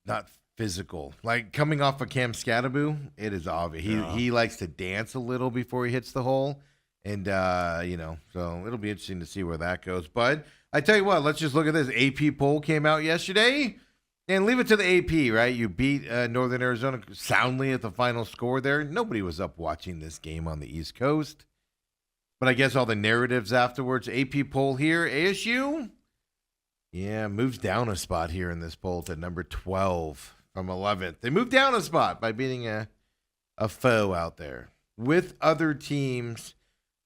not physical. Like coming off of Cam Scatteraboo, it is obvious. He likes to dance a little before he hits the hole. And, so it'll be interesting to see where that goes. But I tell you what, let's just look at this. AP poll came out yesterday. And leave it to the AP, right? You beat Northern Arizona soundly at the final score there. Nobody was up watching this game on the East Coast. But I guess all the narratives afterwards. AP poll here, ASU, moves down a spot here in this poll to number 12 from 11th. They moved down a spot by beating a foe out there with other teams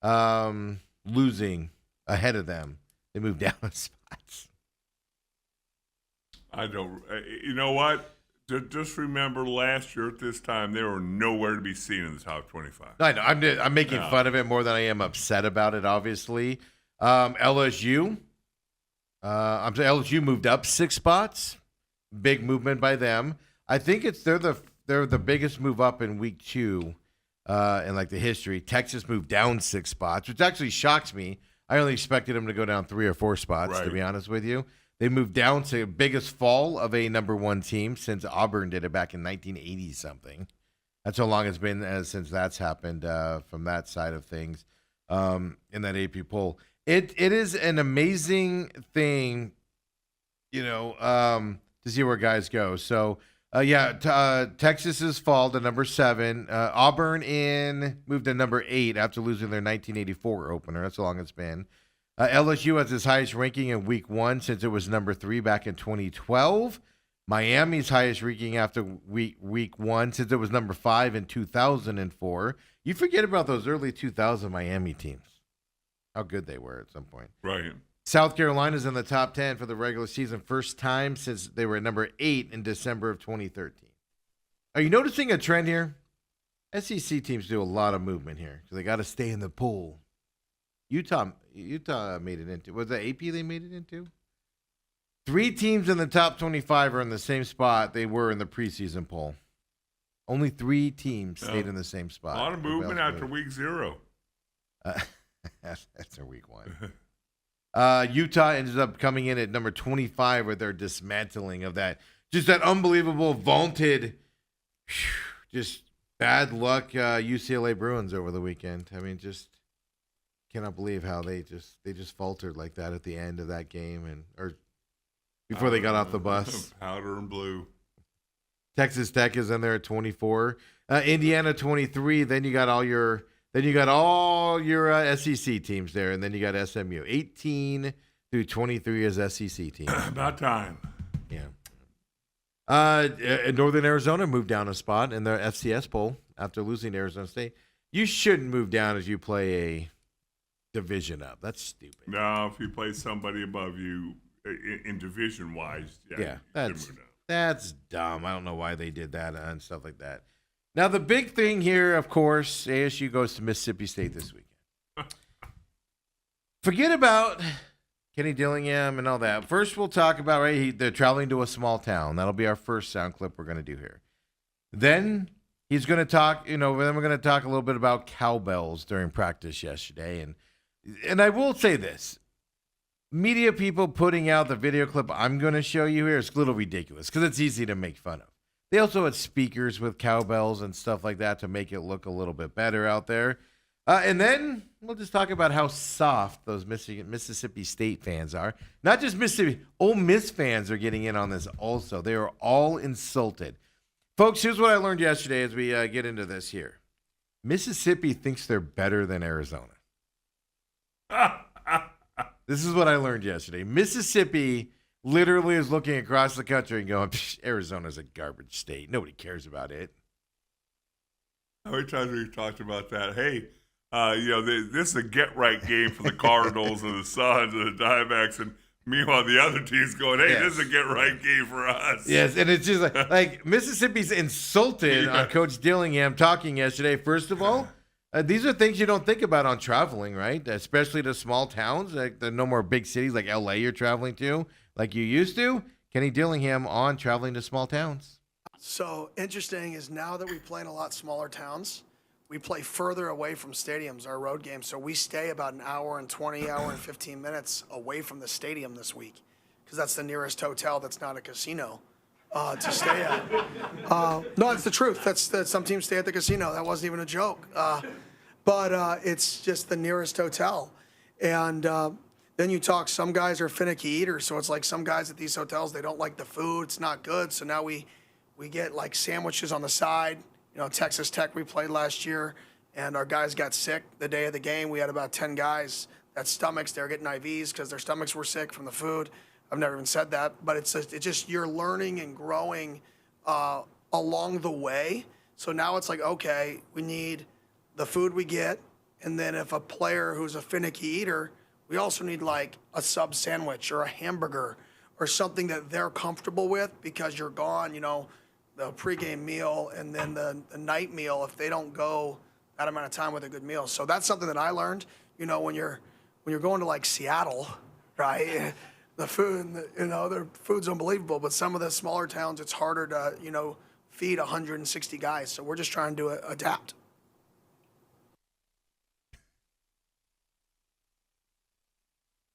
losing ahead of them. They moved down a spot. I don't. You know what? Just remember last year at this time, they were nowhere to be seen in the top 25. I know. I'm making fun of it more than I am upset about it, obviously. LSU. LSU moved up 6 spots. Big movement by them. I think they're the biggest move up in week 2 in like the history. Texas moved down 6 spots, which actually shocks me. I only expected them to go down 3 or 4 spots, to be honest with you. They moved down to the biggest fall of a number 1 team since Auburn did it back in 1980 something. That's how long it's been since that's happened from that side of things in that AP poll. It is an amazing thing, to see where guys go. So, Texas's fall to number 7. Auburn moved to number 8 after losing their 1984 opener. That's how long it's been. LSU has its highest ranking in week 1 since it was number 3 back in 2012. Miami's highest ranking after week 1 since it was number 5 in 2004. You forget about those early 2000 Miami teams, how good they were at some point. Right. South Carolina's in the top 10 for the regular season, first time since they were at number 8 in December of 2013. Are you noticing a trend here? SEC teams do a lot of movement here because they got to stay in the pool. Utah made it into. Was that AP they made it into? 3 teams in the top 25 are in the same spot they were in the preseason poll. Only 3 teams stayed in the same spot. A lot of movement after week 0. That's their week 1. Utah ended up coming in at number 25 with their dismantling of that. Just that unbelievable, vaunted, just bad luck UCLA Bruins over the weekend. I mean, just cannot believe how they just faltered like that at the end of that game or before they got off the bus. Powder and blue. Texas Tech is in there at 24. Indiana 23. Then you got all your SEC teams there, and then you got SMU 18 through 23 as SEC teams. About time. Yeah. Northern Arizona moved down a spot in their FCS poll after losing to Arizona State. You shouldn't move down as you play a division up. That's stupid. No, if you play somebody above you in division wise, That's dumb. I don't know why they did that and stuff like that. Now, the big thing here, of course, ASU goes to Mississippi State this weekend. Forget about Kenny Dillingham and all that. First, we'll talk about, they're traveling to a small town. That'll be our first sound clip we're going to do here. Then he's going to talk, then we're going to talk a little bit about cowbells during practice yesterday. And I will say this. Media people putting out the video clip I'm going to show you here is a little ridiculous because it's easy to make fun of. They also had speakers with cowbells and stuff like that to make it look a little bit better out there. And then we'll just talk about how soft those Mississippi State fans are. Not just Mississippi, Ole Miss fans are getting in on this also. They are all insulted. Folks, here's what I learned yesterday as we get into this here. Mississippi thinks they're better than Arizona. This is what I learned yesterday. Mississippi literally is looking across the country and going, Arizona's a garbage state. Nobody cares about it. How many times we've talked about that? Hey, this is a get-right game for the Cardinals and the Suns and the Diamondbacks, and meanwhile the other team's going, hey, This is a get-right game for us. Yes, and it's just like Mississippi's insulted on Coach Dillingham talking yesterday. First of all, these are things you don't think about on traveling, right? Especially to small towns. Like, there are no more big cities like L.A. you're traveling to like you used to. Kenny Dillingham on traveling to small towns. So interesting is now that we play in a lot smaller towns, we play further away from stadiums, our road games. So we stay about an hour and 15 minutes away from the stadium this week because that's the nearest hotel that's not a casino to stay at. No, it's the truth. That's some teams stay at the casino. That wasn't even a joke. But it's just the nearest hotel. And then you talk, some guys are finicky eaters. So it's like some guys at these hotels, they don't like the food. It's not good. So now we get like sandwiches on the side. Texas Tech, we played last year, and our guys got sick the day of the game. We had about 10 guys that stomachs, they were getting IVs because their stomachs were sick from the food. I've never even said that, but it's just you're learning and growing along the way. So now it's like, okay, we need the food we get, and then if a player who's a finicky eater, we also need like a sub sandwich or a hamburger or something that they're comfortable with because you're gone, the pregame meal and then the night meal if they don't go that amount of time with a good meal. So that's something that I learned, when you're going to like Seattle, right? The food, their food's unbelievable, but some of the smaller towns, it's harder to, feed 160 guys. So we're just trying to adapt.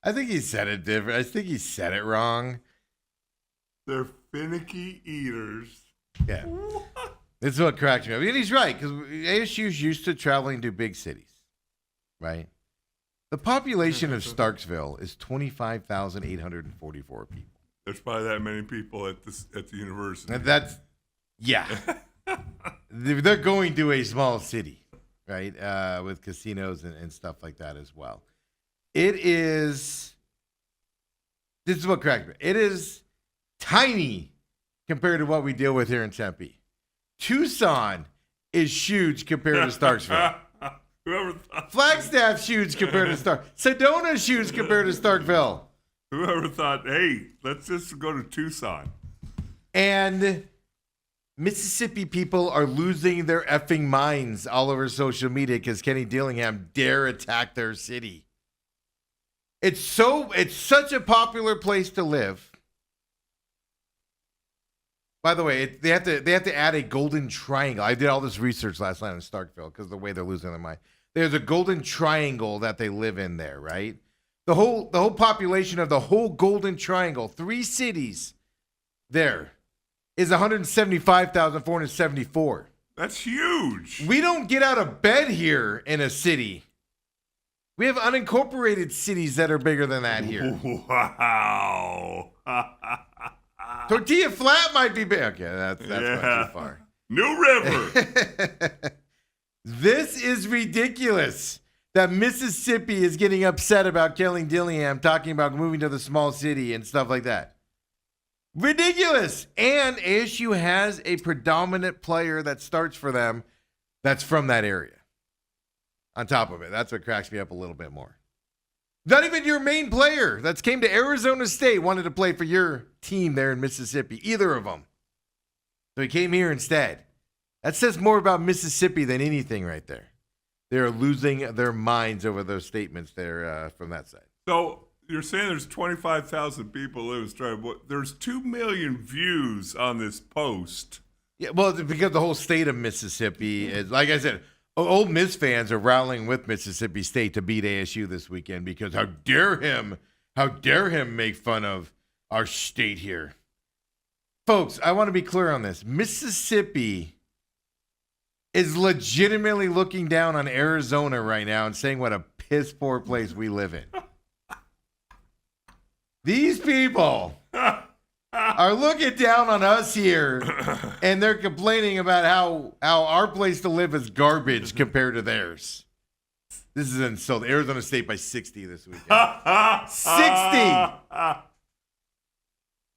I think he said it different. I think he said it wrong. They're finicky eaters. Yeah. This is what cracks me up. And he's right, because ASU's used to traveling to big cities, right? The population of Starksville is 25,844 people. There's probably that many people at the university. And that's, yeah. They're going to a small city, right, with casinos and stuff like that as well. This is what cracked me. It is tiny compared to what we deal with here in Tempe. Tucson is huge compared to Starksville. Whoever thought Flagstaff's huge compared to Sedona's huge compared to Starkville. Whoever thought, hey, let's just go to Tucson. And Mississippi people are losing their effing minds all over social media because Kenny Dillingham dare attack their city. It's such a popular place to live. By the way, they have to add a golden triangle. I did all this research last night in Starkville because of the way they're losing their mind. There's a golden triangle that they live in there, right? The whole population of the whole golden triangle, 3 cities there, is 175,474. That's huge. We don't get out of bed here in a city. We have unincorporated cities that are bigger than that here. Wow. Tortilla Flat might be big. Okay, that's going too far. New River. This is ridiculous that Mississippi is getting upset about Kenny Dillingham talking about moving to the small city and stuff like that. Ridiculous. And ASU has a predominant player that starts for them that's from that area. On top of it, that's what cracks me up a little bit more. Not even your main player that's came to Arizona State wanted to play for your team there in Mississippi. Either of them. So he came here instead. That says more about Mississippi than anything right there. They're losing their minds over those statements there from that side. So you're saying there's 25,000 people live in Strasburg. There's 2 million views on this post. Yeah, well, it's because the whole state of Mississippi is, like I said, Ole Miss fans are rallying with Mississippi State to beat ASU this weekend because how dare him make fun of our state here. Folks, I want to be clear on this. Mississippi is legitimately looking down on Arizona right now and saying what a piss poor place we live in. These people are looking down on us here, and they're complaining about how our place to live is garbage compared to theirs. This is insult. Arizona State by 60 this weekend. 60!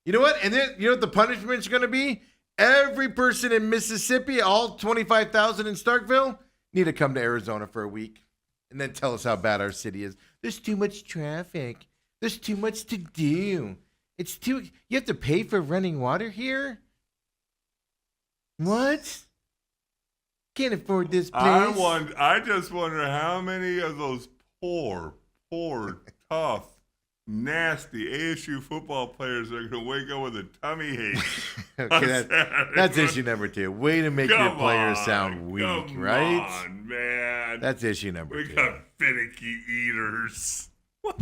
You know what? And then, you know what the punishment's going to be? Every person in Mississippi, all 25,000 in Starkville, need to come to Arizona for a week and then tell us how bad our city is. There's too much traffic. There's too much to do. You have to pay for running water here? What? Can't afford this place. I just wonder how many of those poor, tough, nasty ASU football players are going to wake up with a tummy ache. Okay, that's issue number 2. Way to make your players sound weak, right? Come on, man. That's issue number 2. We got finicky eaters. What?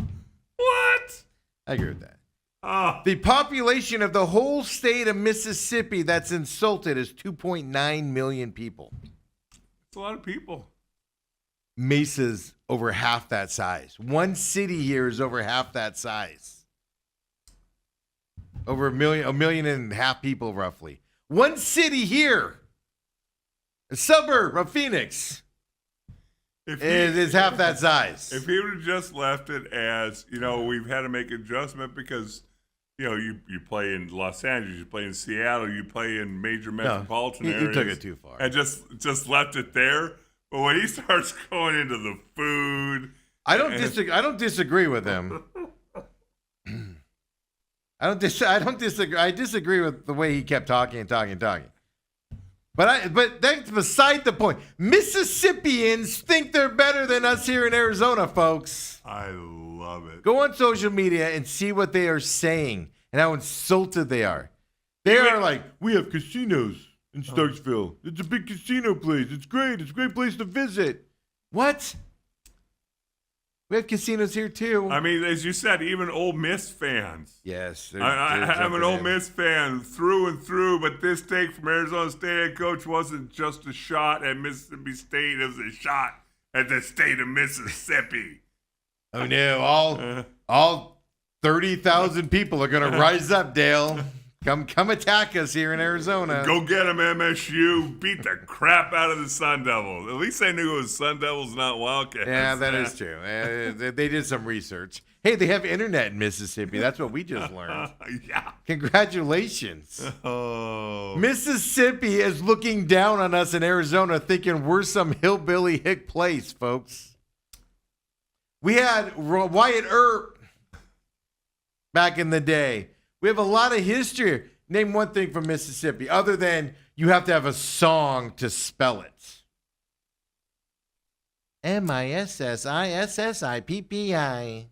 I agree with that. Oh, The population of the whole state of Mississippi that's insulted is 2.9 million people. it's a lot of people. Mesa's over half that size. One city here is over half that size. Over a million and a half people roughly. One city here, a suburb of Phoenix, is half that size. If he would have just left it as, we've had to make adjustment because, you play in Los Angeles, you play in Seattle, you play in major metropolitan you areas. took it too far. And just left it there. But when he starts going into the food, I don't disagree with him. I don't disagree. I disagree with the way he kept talking. But that's beside the point. Mississippians think they're better than us here in Arizona, folks. I love it. Go on social media and see what they are saying and how insulted they are. They are like, we have casinos in Starksville. It's a big casino place. It's great. It's a great place to visit. What? We have casinos here too. I mean, as you said, even Ole Miss fans. Yes. I'm an Ole Miss fan through and through, but this take from Arizona State head coach wasn't just a shot at Mississippi State. It was a shot at the state of Mississippi. Oh no! All 30,000 people are going to rise up, Dale. Come attack us here in Arizona. Go get them, MSU. Beat the crap out of the Sun Devils. At least they knew it was Sun Devils, not Wildcats. Yeah, that is true. They did some research. Hey, they have internet in Mississippi. That's what we just learned. Yeah. Congratulations. Oh. Mississippi is looking down on us in Arizona, thinking we're some hillbilly hick place, folks. We had Wyatt Earp back in the day. We have a lot of history. Name one thing from Mississippi, other than you have to have a song to spell it. Mississippi. I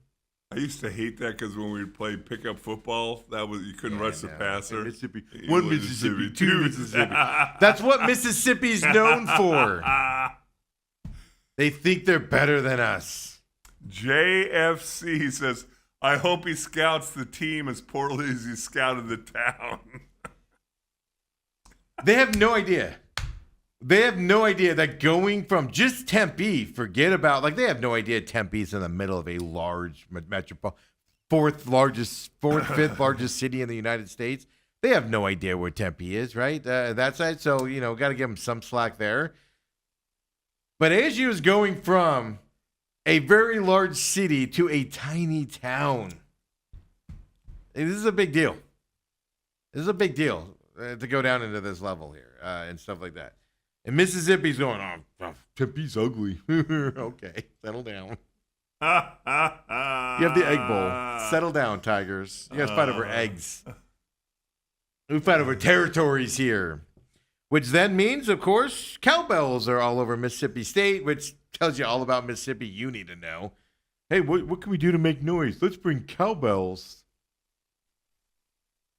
used to hate that because when we would play pickup football, you couldn't rush the passer. Mississippi. You One went Mississippi, two Mississippi. That's what Mississippi's known for. They think they're better than us. JFC says, I hope he scouts the team as poorly as he scouted the town. They have no idea. They have no idea that going from just Tempe, forget about, like they have no idea Tempe's in the middle of a large metropolitan, fifth largest city in the United States. They have no idea where Tempe is, right? That side. So, got to give them some slack there. But ASU is going from a very large city to a tiny town. This is a big deal. This is a big deal to go down into this level here and stuff like that. And Mississippi's going, Tempe's ugly. Okay, settle down. You have the Egg Bowl. Settle down, Tigers. You guys fight over eggs. We fight over territories here. Which then means, of course, cowbells are all over Mississippi State, which tells you all about Mississippi you need to know. Hey, what can we do to make noise? Let's bring cowbells.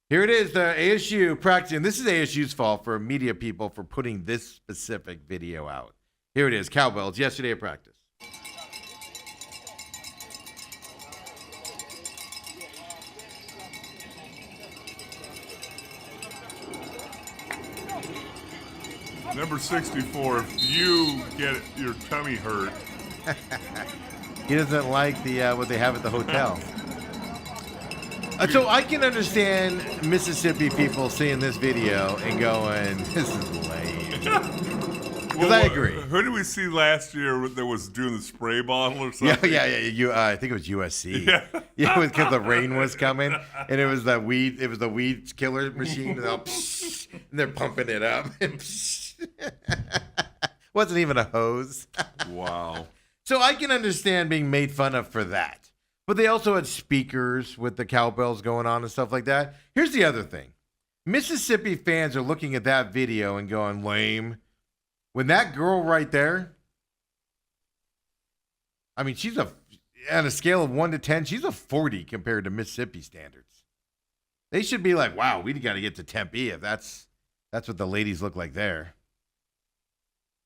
Here it is, the ASU practicing. This is ASU's fault for media people for putting this specific video out. Here it is, cowbells, yesterday at practice. Number 64, if you get your tummy hurt. He doesn't like the what they have at the hotel. So I can understand Mississippi people seeing this video and going, "This is lame." Because I agree. Who did we see last year that was doing the spray bottle or something? Yeah. I think it was USC. Yeah. Yeah, because the rain was coming, and it was that weed. It was the weed killer machine, and they're pumping it up. Wasn't even a hose. Wow. So I can understand being made fun of for that. But they also had speakers with the cowbells going on and stuff like that. Here's the other thing. Mississippi fans are looking at that video and going, lame. When that girl right there, I mean, she's on a scale of 1 to 10, she's a 40 compared to Mississippi standards. They should be like, wow, we got to get to Tempe if that's what the ladies look like there.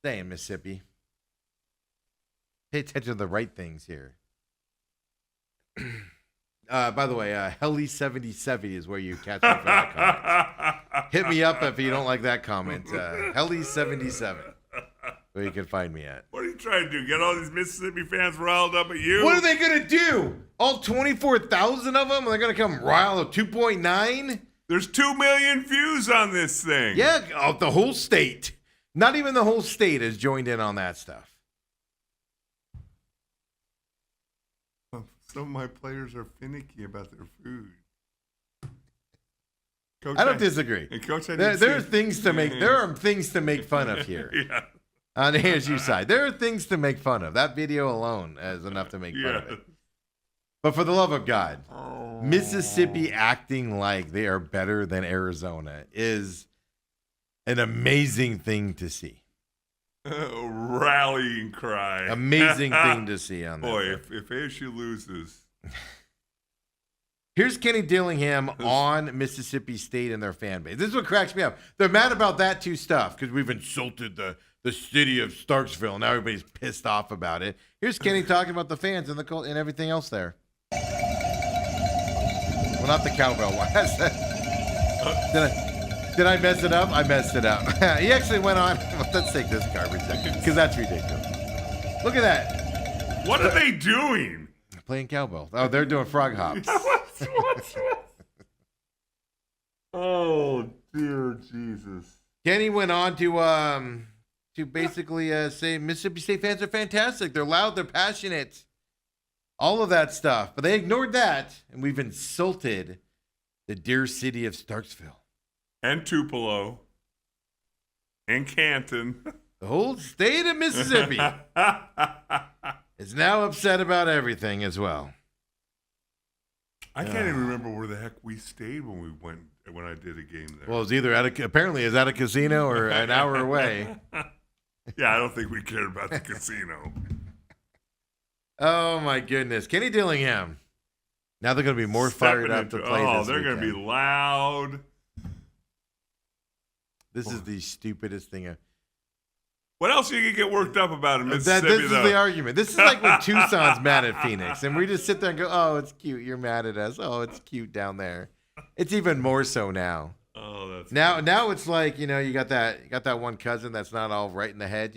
Stay in Mississippi. Pay attention to the right things here. By the way, Helly77 is where you catch me for that comment. Hit me up if you don't like that comment. Helly77, where you can find me at. What are you trying to do? Get all these Mississippi fans riled up at you? What are they going to do? All 24,000 of them? They're going to come rile of 2.9? There's 2 million views on this thing. Yeah, the whole state. Not even the whole state has joined in on that stuff. Some of my players are finicky about their food. Coach, I don't disagree. Hey, Coach, There are things to make fun of here. Yeah. On the ASU side, there are things to make fun of. That video alone is enough to make fun of it. But for the love of God, Mississippi acting like they are better than Arizona is an amazing thing to see. Rallying cry. Amazing thing to see on that. Boy, if ASU loses. Here's Kenny Dillingham on Mississippi State and their fan base. This is what cracks me up. They're mad about that too stuff because we've insulted the city of Starksville and now everybody's pissed off about it. Here's Kenny talking about the fans and and everything else there. Well, not the cowbell one. Did I mess it up? I messed it up. He actually went on. Let's take this garbage because that's ridiculous. Look at that. What are they doing? Playing cowbell. Oh, they're doing frog hops. Oh, dear Jesus. Kenny went on to basically say Mississippi State fans are fantastic. They're loud. They're passionate. All of that stuff. But they ignored that, and we've insulted the dear city of Starksville. And Tupelo. And Canton. The whole state of Mississippi is now upset about everything as well. I can't even remember where the heck we stayed when I did a game there. Well, it's either apparently is at a casino or an hour away. Yeah, I don't think we cared about the casino. Oh my goodness, Kenny Dillingham. Now they're going to be more fired up to play. Oh, they're going to be loud. This is the stupidest thing. What else you can get worked up about in Mississippi? This is the argument. This is like when Tucson's mad at Phoenix, and we just sit there and go, "Oh, it's cute. You're mad at us. Oh, it's cute down there." It's even more so now. Oh, that's now it's like you got that one cousin that's not all right in the head,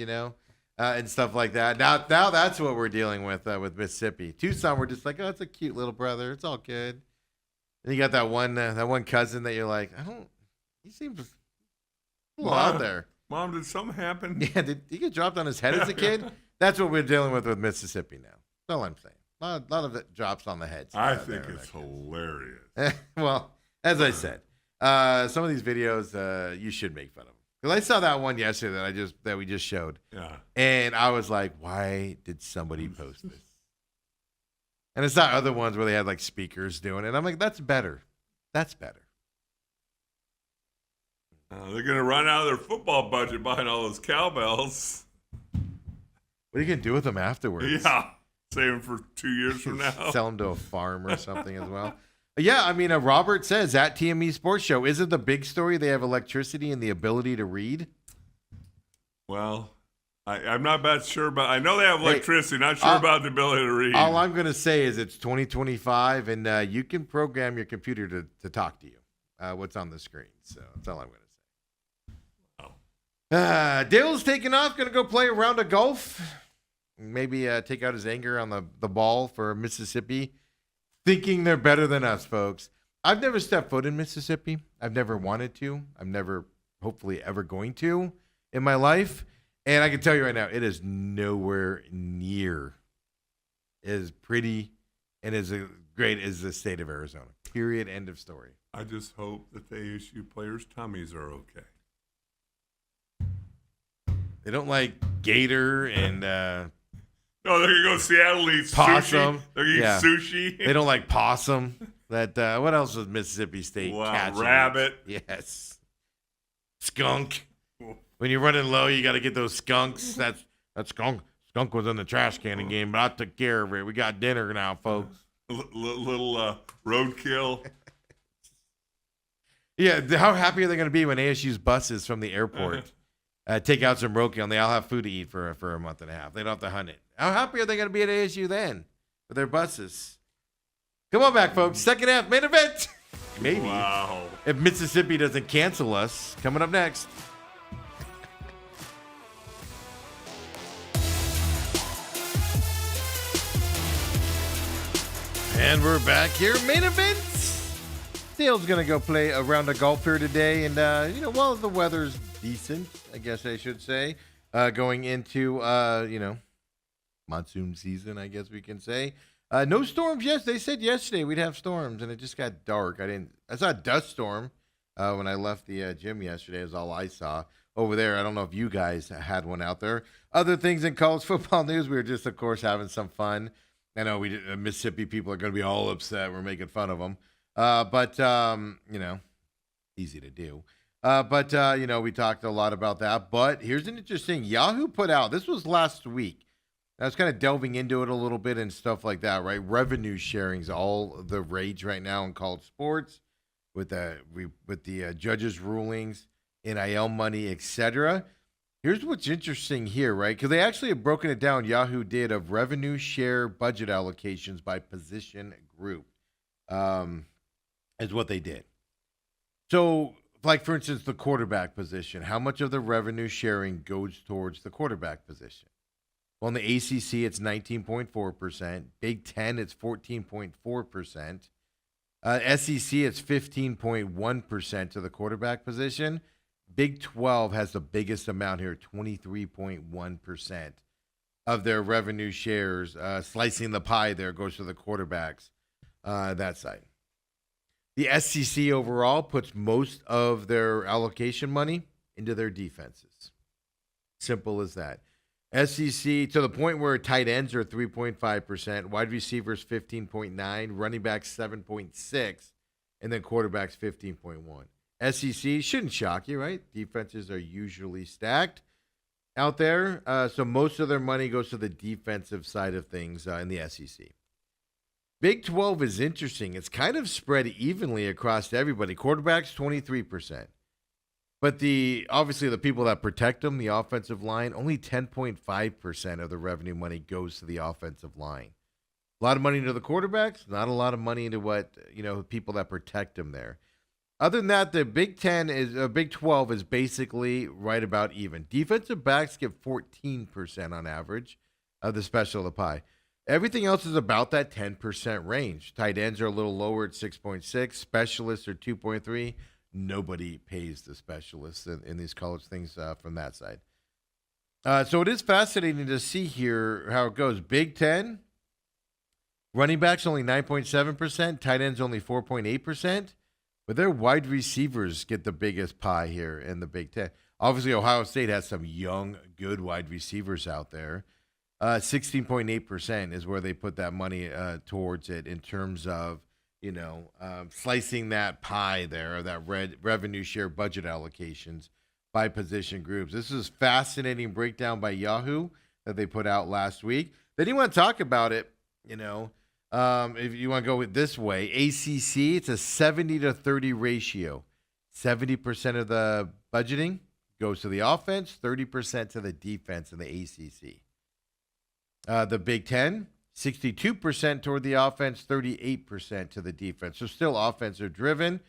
and stuff like that. Now that's what we're dealing with Mississippi. Tucson, we're just like, oh, it's a cute little brother. It's all good. And you got that one cousin that you're like, he seems a little out there. Mom, did something happen? Yeah, did he get dropped on his head as a kid? That's what we're dealing with Mississippi now. That's all I'm saying. A lot of it drops on the heads. I think it's hilarious. Well, as I said, some of these videos you should make fun of them. Because I saw that one yesterday that we just showed. Yeah. And I was like, why did somebody post this? And it's not other ones where they had like speakers doing it. I'm like, that's better. That's better. They're going to run out of their football budget buying all those cowbells. What are you gonna do with them afterwards? Yeah. Save them for 2 years from now. Sell them to a farm or something as well. Yeah, I mean, Robert says at TME Sports Show, isn't the big story they have electricity and the ability to read? Well, I'm not that sure, but I know they have electricity. Not sure about the ability to read. All I'm gonna say is it's 2025, and you can program your computer to talk to you. What's on the screen? So that's all I'm gonna say. Dale's taking off. Gonna go play a round of golf. Maybe take out his anger on the ball for Mississippi. Thinking they're better than us, folks. I've never stepped foot in Mississippi. I've never wanted to. I'm never, hopefully, ever going to in my life. And I can tell you right now, it is nowhere near as pretty and as great as the state of Arizona. Period. End of story. I just hope that the ASU players' tummies are okay. They don't like gator and No, they're going to go to Seattle and eat possum. sushi. They're going to Yeah. eat sushi. They don't like possum. That what else does Mississippi State catch? Rabbit. Yes. Skunk. When you're running low, you got to get those skunks. That skunk was in the trash can again, but I took care of it. We got dinner now, folks. Little roadkill. Yeah, how happy are they going to be when ASU's buses from the airport take out some roadkill and they all have food to eat for a month and a half? They don't have to hunt it. How happy are they going to be at ASU then with their buses? Come on back, folks. Second half, main event. Maybe. Wow. If Mississippi doesn't cancel us. Coming up next. And we're back here. Main event. Dale's going to go play a round of golf here today. And, while the weather's decent, I guess I should say, going into, monsoon season, I guess we can say. No storms. Yes, they said yesterday we'd have storms, and it just got dark. I saw a dust storm when I left the gym yesterday. Is all I saw over there. I don't know if you guys had one out there. Other things in college football news, we were just, of course, having some fun. I know Mississippi people are going to be all upset. We're making fun of them. But easy to do. We talked a lot about that. But here's an interesting, Yahoo put out, this was last week. I was kind of delving into it a little bit and stuff like that, right? Revenue sharing's all the rage right now in college sports with the judges' rulings, NIL money, etc. Here's what's interesting here, right? Because they actually have broken it down, Yahoo did, of revenue share budget allocations by position group, is what they did. So, like, for instance, the quarterback position, how much of the revenue sharing goes towards the quarterback position? Well, in the ACC, it's 19.4%. Big Ten, it's 14.4%. SEC, it's 15.1% to the quarterback position. Big 12 has the biggest amount here, 23.1% of their revenue shares. Slicing the pie there goes to the quarterbacks, that side. The SEC overall puts most of their allocation money into their defenses. Simple as that. SEC to the point where tight ends are 3.5%, wide receivers 15.9%, running backs 7.6%, and then quarterbacks 15.1%. SEC shouldn't shock you, right? Defenses are usually stacked out there. So most of their money goes to the defensive side of things in the SEC. Big 12 is interesting. It's kind of spread evenly across everybody. Quarterbacks, 23%. But obviously the people that protect them, the offensive line, only 10.5% of the revenue money goes to the offensive line. A lot of money into the quarterbacks, not a lot of money into people that protect them there. Other than that, the Big 12 is basically right about even. Defensive backs get 14% on average of the special of the pie. Everything else is about that 10% range. Tight ends are a little lower at 6.6. Specialists are 2.3. Nobody pays the specialists in these college things from that side. So it is fascinating to see here how it goes. Big 10, running backs only 9.7%. Tight ends only 4.8%. But their wide receivers get the biggest pie here in the Big Ten. Obviously, Ohio State has some young, good wide receivers out there. 16.8% is where they put that money towards it in terms of, slicing that pie there, or that revenue share budget allocations by position groups. This is fascinating breakdown by Yahoo that they put out last week. They didn't want to talk about it, if you want to go with this way. ACC, it's a 70-30 ratio. 70% of the budgeting goes to the offense, 30% to the defense in the ACC. The Big Ten, 62% toward the offense, 38% to the defense. So still offensive driven.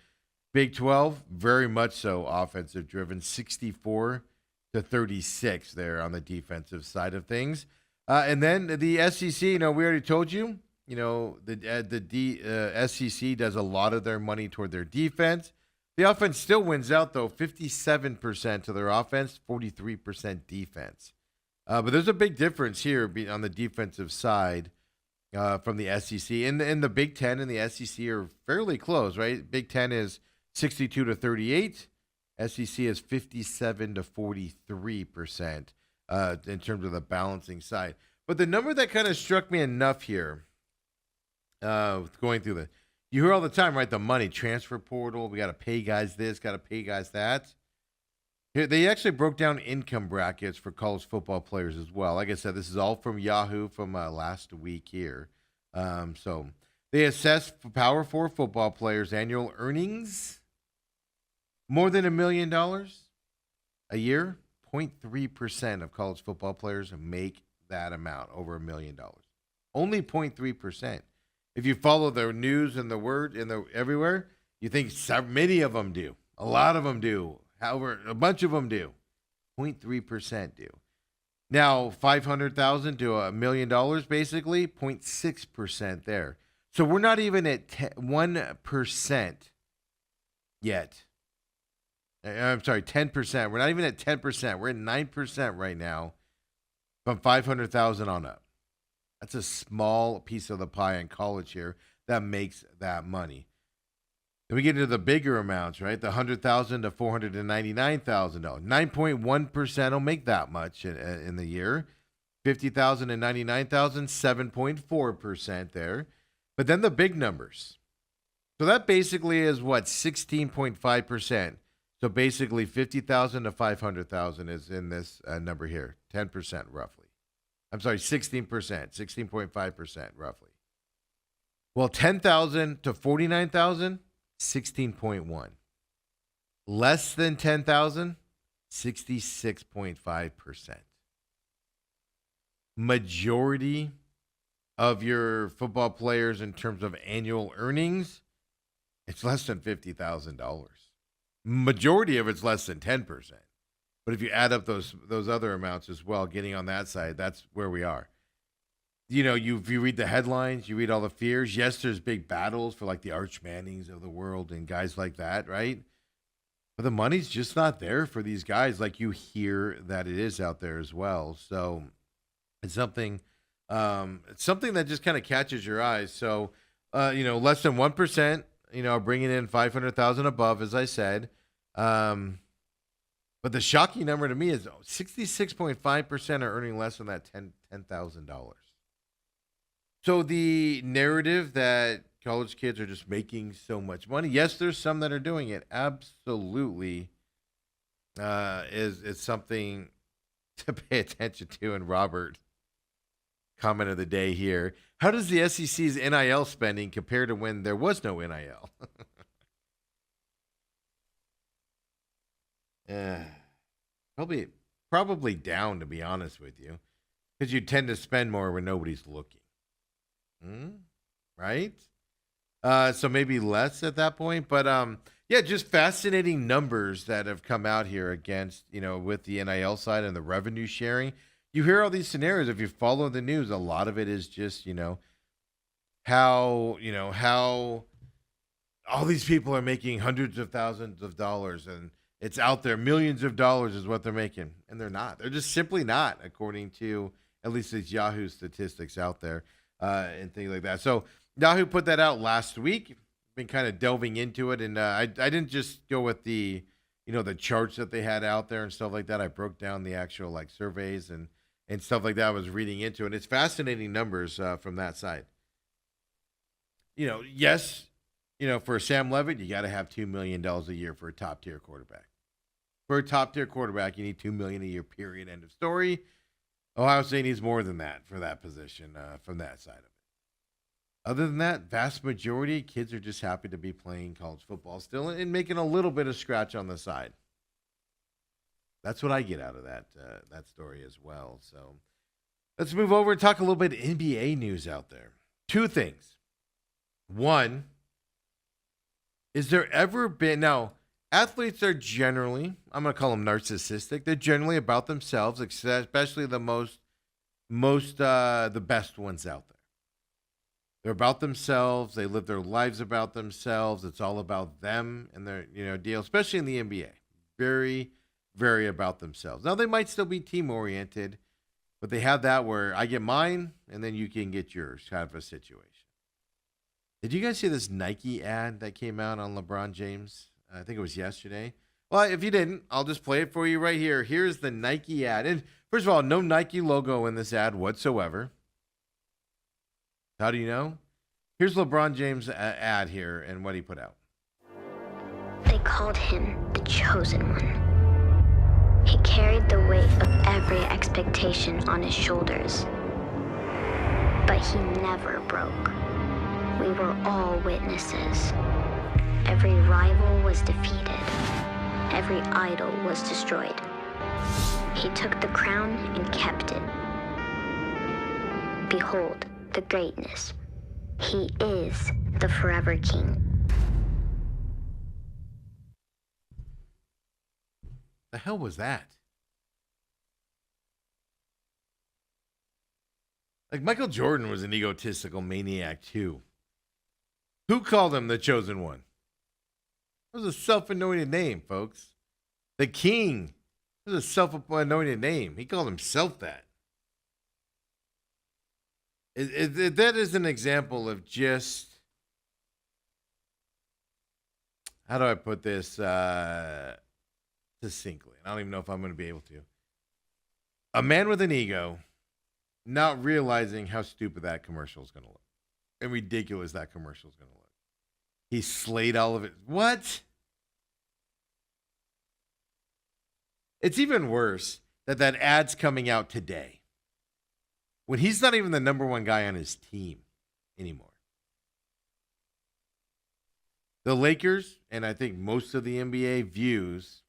Big 12, very much so offensive driven, 64-36 there on the defensive side of things. And then the SEC, we already told you, the SEC does a lot of their money toward their defense. The offense still wins out, though, 57% to their offense, 43% defense. But there's a big difference here on the defensive side from the SEC. In the Big Ten and the SEC are fairly close, right? Big Ten is 62-38. SEC is 57-43% in terms of the balancing side. But the number that kind of struck me enough here, going through you hear all the time, right? The money transfer portal. We got to pay guys this, got to pay guys that. Here, they actually broke down income brackets for college football players as well. Like I said, this is all from Yahoo from last week here. So they assess Power 4 football players' annual earnings more than $1 million a year. 0.3% of college football players make that amount, over $1 million. Only 0.3%. If you follow the news and the word everywhere, you think many of them do. A lot of them do. However, a bunch of them do. 0.3% do. Now, $500,000 to $1 million, basically, 0.6% there. So we're not even at 1% yet. I'm sorry, 10%. We're not even at 10%. We're at 9% right now from $500,000 on up. That's a small piece of the pie in college here that makes that money. Then we get into the bigger amounts, right? The $100,000 to $499,000. 9.1% will make that much in the year. $50,000 and $99,000, 7.4% there. But then the big numbers. So that basically is what, 16.5%. So basically 50,000 to 500,000 is in this number here, 10% roughly. I'm sorry, 16%, 16.5% roughly. Well, 10,000 to 49,000, 16.1. Less than 10,000, 66.5%. Majority of your football players in terms of annual earnings, it's less than $50,000. Majority of it's less than 10%. But if you add up those other amounts as well, getting on that side, that's where we are. If you read the headlines, you read all the fears. Yes, there's big battles for like the Arch Mannings of the world and guys like that, right? But the money's just not there for these guys like you hear that it is out there as well. So it's something that just kind of catches your eyes. So, less than 1%, bringing in 500,000 above, as I said. But the shocking number to me is 66.5% are earning less than that $10,000. So the narrative that college kids are just making so much money, yes, there's some that are doing it. Absolutely, is something to pay attention to. And Robert, comment of the day here: how does the SEC's NIL spending compare to when there was no NIL? Probably down, to be honest with you, because you tend to spend more when nobody's looking, right? So maybe less at that point, but just fascinating numbers that have come out here against, with the NIL side and the revenue sharing. You hear all these scenarios. If you follow the news, a lot of it is just, how all these people are making hundreds of thousands of dollars, and it's out there. Millions of dollars is what they're making. And they're not. They're just simply not, according to at least these Yahoo statistics out there and things like that. So Yahoo put that out last week. Been kind of delving into it. And I didn't just go with the charts that they had out there and stuff like that. I broke down the actual surveys and and stuff like that. I was reading into it. It's fascinating numbers from that side. Yes, for Sam Levitt, you got to have $2 million a year for a top tier quarterback. For a top tier quarterback, you need $2 million a year, period. End of story. Ohio State needs more than that for that position from that side of it. Other than that, vast majority kids are just happy to be playing college football still and making a little bit of scratch on the side. That's what I get out of that story as well. So let's move over and talk a little bit NBA news out there. Two things. One, is there ever been, now, athletes are generally, I'm going to call them narcissistic. They're generally about themselves, especially the the best ones out there. They're about themselves. They live their lives about themselves. It's all about them and their, deal, especially in the NBA. Very, very about themselves. Now, they might still be team-oriented, but they have that where I get mine, and then you can get yours kind of a situation. Did you guys see this Nike ad that came out on LeBron James? I think it was yesterday. Well, if you didn't, I'll just play it for you right here. Here's the Nike ad. And first of all, no Nike logo in this ad whatsoever. How do you know? Here's LeBron James' ad here and what he put out. They called him the Chosen One. He carried the weight of every expectation on his shoulders. But he never broke. We were all witnesses. Every rival was defeated. Every idol was destroyed. He took the crown and kept it. Behold the greatness. He is the forever king. The hell was that? Like, Michael Jordan was an egotistical maniac too. Who called him the Chosen One? It was a self-anointed name, folks. The king was a self-anointed name. He called himself that. That is an example of just, how do I put this succinctly? I don't even know if I'm going to be able to. A man with an ego not realizing how stupid that commercial is going to look and ridiculous that commercial is going to look. He slayed all of it. What? It's even worse that ad's coming out today when he's not even the number one guy on his team anymore. The Lakers, and I think most of the NBA, views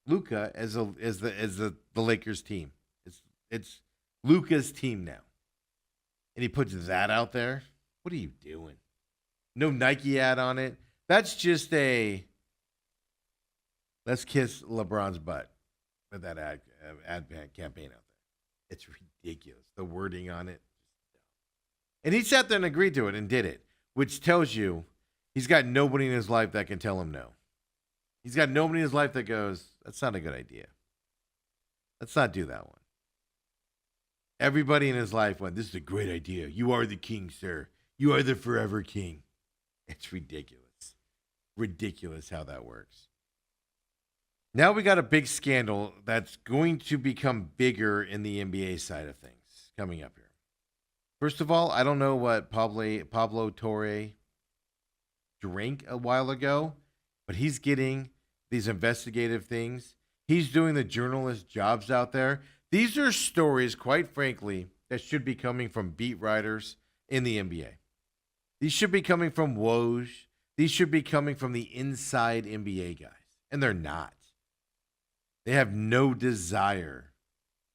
Luka as the Lakers team. It's Luka's team now. And he puts that out there. What are you doing? No Nike ad on it. That's just a let's kiss LeBron's butt with that ad campaign out there. It's ridiculous. The wording on it. And he sat there and agreed to it and did it, which tells you he's got nobody in his life that can tell him no. He's got nobody in his life that goes, that's not a good idea. Let's not do that one. Everybody in his life went, this is a great idea. You are the king, sir. You are the forever king. It's ridiculous. Ridiculous how that works. Now we got a big scandal that's going to become bigger in the NBA side of things coming up here. First of all, I don't know what Pablo Torre drank a while ago, but he's getting these investigative things. He's doing the journalist jobs out there. These are stories, quite frankly, that should be coming from beat writers in the NBA. These should be coming from Woj. These should be coming from the inside NBA guys, and they're not. They have no desire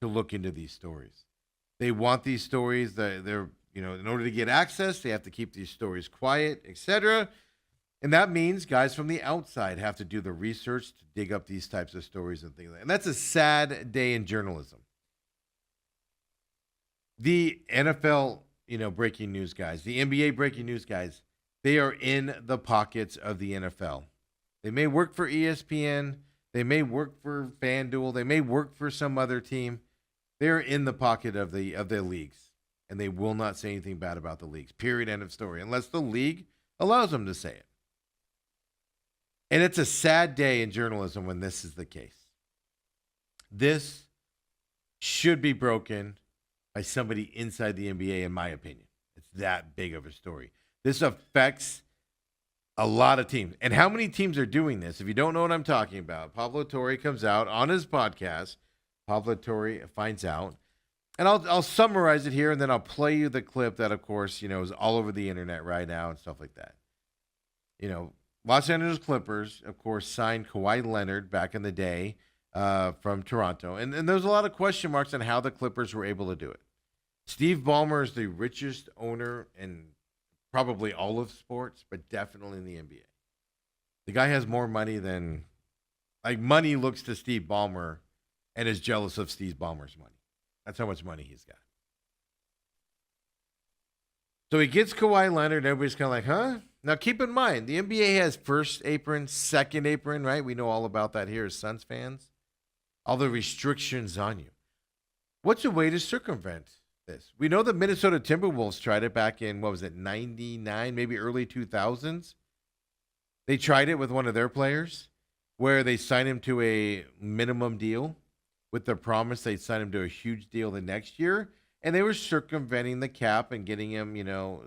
to look into these stories. They want these stories. They're in order to get access, they have to keep these stories quiet, etc. And that means guys from the outside have to do the research to dig up these types of stories and things like that. And that's a sad day in journalism. The NFL, breaking news guys, the NBA breaking news guys, they are in the pockets of the NFL. They may work for ESPN. They may work for FanDuel. They may work for some other team. They're in the pocket of the leagues, and they will not say anything bad about the leagues. Period. End of story. Unless the league allows them to say it. And it's a sad day in journalism when this is the case. This should be broken by somebody inside the NBA, in my opinion. It's that big of a story. This affects a lot of teams. And how many teams are doing this? If you don't know what I'm talking about, Pablo Torre comes out on his podcast. Pablo Torre finds out. And I'll summarize it here, and then I'll play you the clip that, of course, is all over the internet right now and stuff like that. Los Angeles Clippers, of course, signed Kawhi Leonard back in the day from Toronto. And there's a lot of question marks on how the Clippers were able to do it. Steve Ballmer is the richest owner in probably all of sports, but definitely in the NBA. The guy has more money than, money looks to Steve Ballmer and is jealous of Steve Ballmer's money. That's how much money he's got. So he gets Kawhi Leonard, and everybody's kind of like, huh? Now, keep in mind, the NBA has first apron, second apron, right? We know all about that here as Suns fans. All the restrictions on you. What's a way to circumvent this? We know the Minnesota Timberwolves tried it back in, 99, maybe early 2000s? They tried it with one of their players where they signed him to a minimum deal with the promise they'd sign him to a huge deal the next year. And they were circumventing the cap and getting him,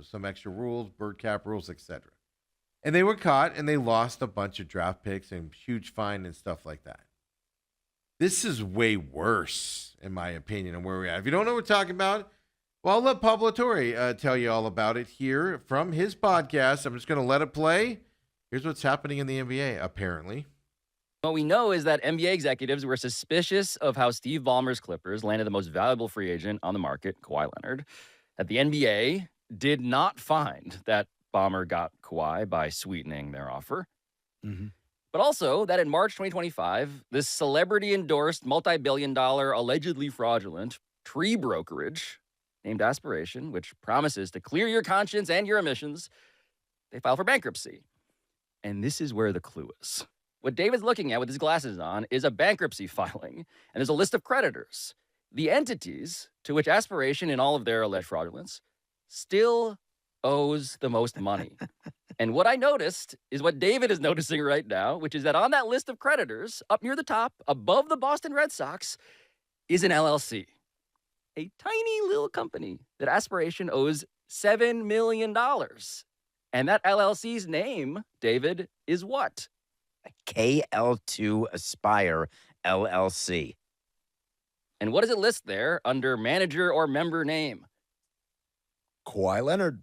some extra rules, bird cap rules, etc. And they were caught, and they lost a bunch of draft picks and huge fine and stuff like that. This is way worse, in my opinion, on where we're at. If you don't know what we're talking about, well, I'll let Pablo Torre tell you all about it here from his podcast. I'm just going to let it play. Here's what's happening in the NBA, apparently. What we know is that NBA executives were suspicious of how Steve Ballmer's Clippers landed the most valuable free agent on the market, Kawhi Leonard. That the NBA did not find that Ballmer got Kawhi by sweetening their offer. Mm-hmm. But also that in March 2025, this celebrity-endorsed, multi-billion-dollar, allegedly fraudulent tree brokerage named Aspiration, which promises to clear your conscience and your emissions, they filed for bankruptcy. And this is where the clue is. What David's looking at with his glasses on is a bankruptcy filing, and there's a list of creditors. The entities to which Aspiration, in all of their alleged fraudulence, still owes the most money. And what I noticed is what David is noticing right now, which is that on that list of creditors, up near the top, above the Boston Red Sox, is an LLC, a tiny little company that Aspiration owes $7 million. And that LLC's name, David, is what? KL2 Aspire LLC. And what does it list there under manager or member name? Kawhi Leonard.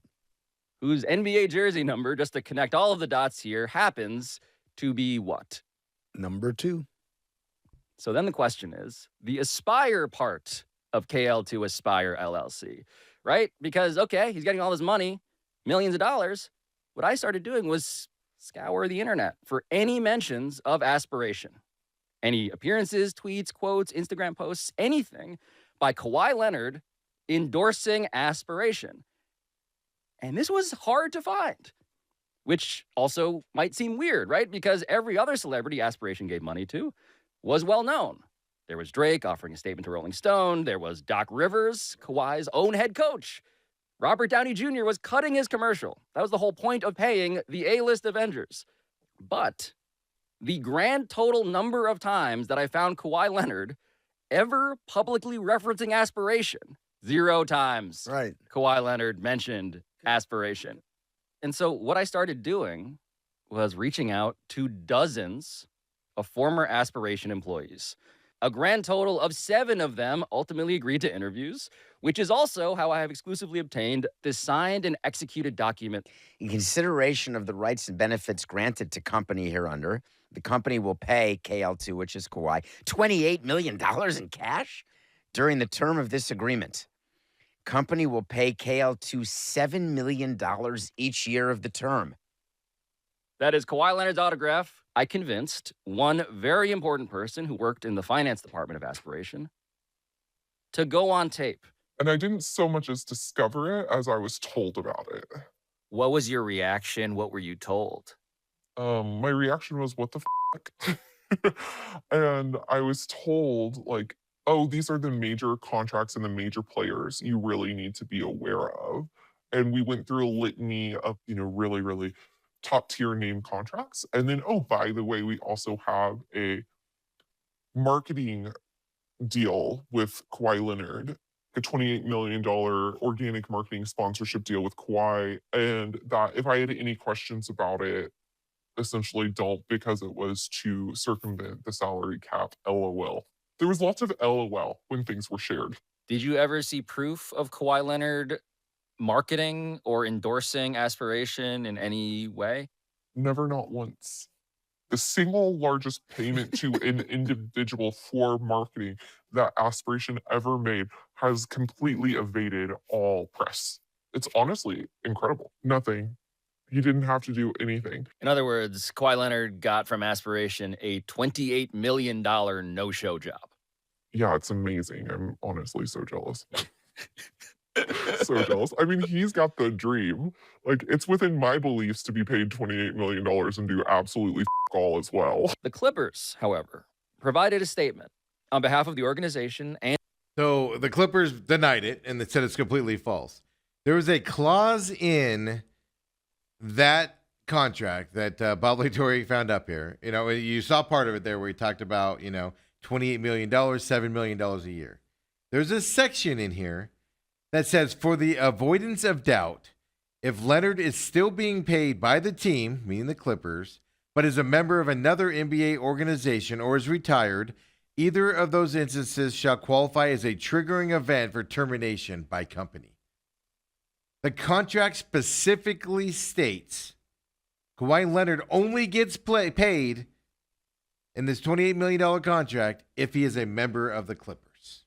Whose NBA jersey number, just to connect all of the dots here, happens to be what? Number 2. So then the question is, the Aspire part of KL2 Aspire LLC, right? Because, okay, he's getting all this money, millions of dollars. What I started doing was scour the internet for any mentions of Aspiration. Any appearances, tweets, quotes, Instagram posts, anything by Kawhi Leonard endorsing Aspiration. And this was hard to find, which also might seem weird, right? Because every other celebrity Aspiration gave money to was well known. There was Drake offering a statement to Rolling Stone. There was Doc Rivers, Kawhi's own head coach. Robert Downey Jr. was cutting his commercial. That was the whole point of paying the A-list Avengers. But the grand total number of times that I found Kawhi Leonard ever publicly referencing Aspiration, 0 times. Right. Kawhi Leonard mentioned Aspiration. And so what I started doing was reaching out to dozens of former Aspiration employees. A grand total of 7 of them ultimately agreed to interviews, which is also how I have exclusively obtained this signed and executed document. In consideration of the rights and benefits granted to company hereunder, the company will pay KL2, which is Kawhi, $28 million in cash during the term of this agreement. Company will pay KL2 $7 million each year of the term. That is Kawhi Leonard's autograph. I convinced one very important person who worked in the finance department of Aspiration to go on tape. And I didn't so much as discover it as I was told about it. What was your reaction? What were you told? My reaction was, what the fuck? And I was told, like, oh, these are the major contracts and the major players you really need to be aware of. And we went through a litany of, really, really top tier name contracts. And then, oh, by the way, we also have a marketing deal with Kawhi Leonard, a $28 million organic marketing sponsorship deal with Kawhi, and that if I had any questions about it, essentially don't, because it was to circumvent the salary cap. LOL. There was lots of LOL when things were shared. Did you ever see proof of Kawhi Leonard marketing or endorsing Aspiration in any way? Never, not once. The single largest payment to an individual for marketing that Aspiration ever made has completely evaded all press. It's honestly incredible. Nothing. He didn't have to do anything. In other words, Kawhi Leonard got from Aspiration a $28 million no-show job. Yeah, it's amazing. I'm honestly so jealous. So jealous. I mean, he's got the dream. Like, it's within my beliefs to be paid $28 million and do absolutely all as well. The Clippers, however, provided a statement on behalf of the organization and So the Clippers denied it and they said it's completely false. There was a clause in that contract that Bob Latorre found up here. You know, you saw part of it there where he talked about, $28 million, $7 million a year. There's a section in here that says, for the avoidance of doubt, if Leonard is still being paid by the team, meaning the Clippers, but is a member of another NBA organization or is retired, either of those instances shall qualify as a triggering event for termination by company. The contract specifically states Kawhi Leonard only gets paid in this $28 million contract if he is a member of the Clippers.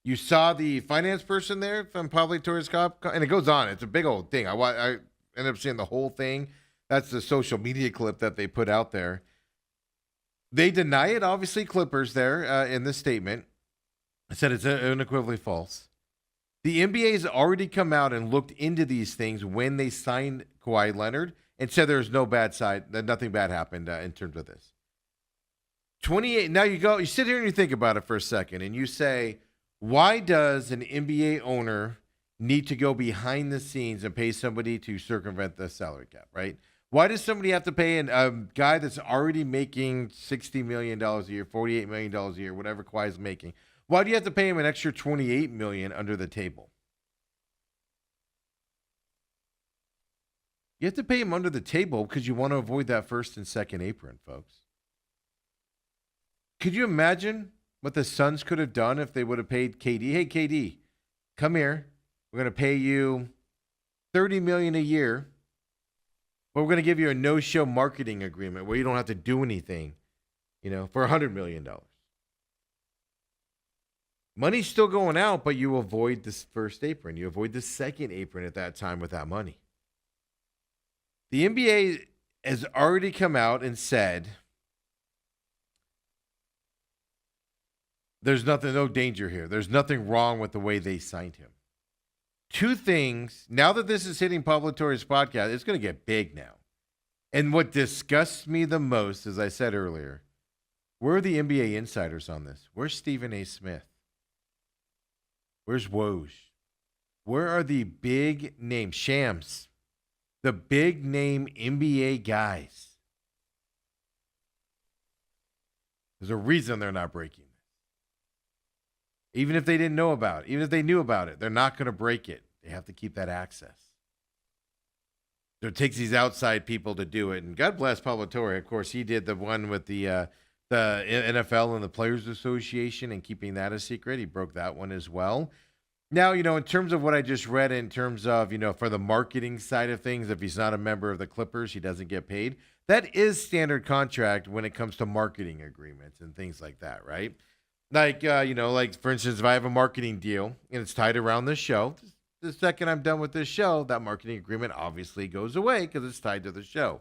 You saw the finance person there from Pablo Torres, and it goes on. It's a big old thing. I ended up seeing the whole thing. That's the social media clip that they put out there. They deny it, obviously, Clippers there in this statement. I said it's unequivocally false. The NBA has already come out and looked into these things when they signed Kawhi Leonard and said there's no bad side, that nothing bad happened in terms of this. 28. Now you sit here and you think about it for a second, and you say, why does an NBA owner need to go behind the scenes and pay somebody to circumvent the salary cap, right? Why does somebody have to pay a guy that's already making $60 million a year, $48 million a year, whatever Kawhi's making? Why do you have to pay him an extra $28 million under the table? You have to pay him under the table because you want to avoid that first and second apron, folks. Could you imagine what the Suns could have done if they would have paid KD? Hey, KD, come here. We're going to pay you $30 million a year, but we're going to give you a no-show marketing agreement where you don't have to do anything, for $100 million. Money's still going out, but you avoid this first apron. You avoid the second apron at that time with that money. The NBA has already come out and said there's no danger here. There's nothing wrong with the way they signed him. Two things, now that this is hitting Pablo Torres' podcast, it's going to get big now. And what disgusts me the most, as I said earlier, where are the NBA insiders on this? Where's Stephen A. Smith? Where's Woj? Where are the big name Shams? The big name NBA guys. There's a reason they're not breaking it. Even if they didn't know about it, even if they knew about it, they're not going to break it. They have to keep that access. So it takes these outside people to do it. And God bless Pablo Torre. Of course, he did the one with the NFL and the Players Association and keeping that a secret. He broke that one as well. Now, in terms of what I just read, in terms of, for the marketing side of things, if he's not a member of the Clippers, he doesn't get paid. That is standard contract when it comes to marketing agreements and things like that, right? Like, like, for instance, if I have a marketing deal and it's tied around this show, the second I'm done with this show, that marketing agreement obviously goes away because it's tied to the show.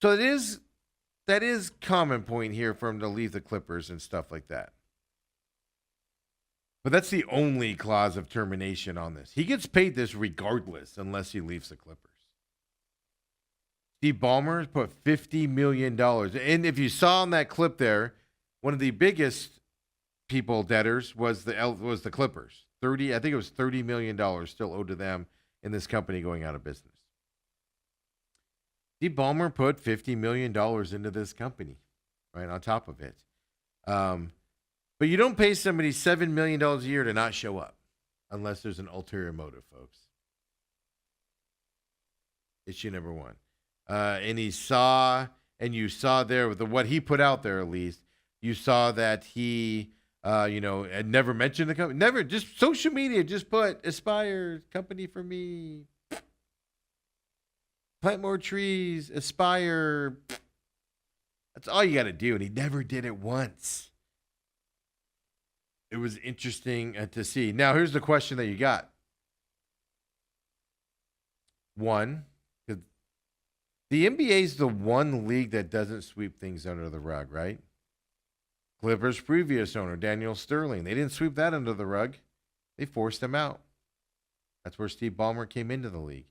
So that is common point here for him to leave the Clippers and stuff like that. But that's the only clause of termination on this. He gets paid this regardless unless he leaves the Clippers. Steve Ballmer put $50 million. And if you saw on that clip there, one of the biggest people debtors was the Clippers. I think it was $30 million still owed to them in this company going out of business. Steve Ballmer put $50 million into this company, right, on top of it. But you don't pay somebody $7 million a year to not show up unless there's an ulterior motive, folks. Issue number one. And you saw there with what he put out there, at least, you saw that he, had never mentioned the company. Never, just social media, just put Aspire, company for me. Plant more trees, Aspire. That's all you got to do. And he never did it once. It was interesting to see. Now, here's the question that you got. One, the NBA is the one league that doesn't sweep things under the rug, right? Clippers' previous owner, Daniel Sterling, they didn't sweep that under the rug. They forced him out. That's where Steve Ballmer came into the league.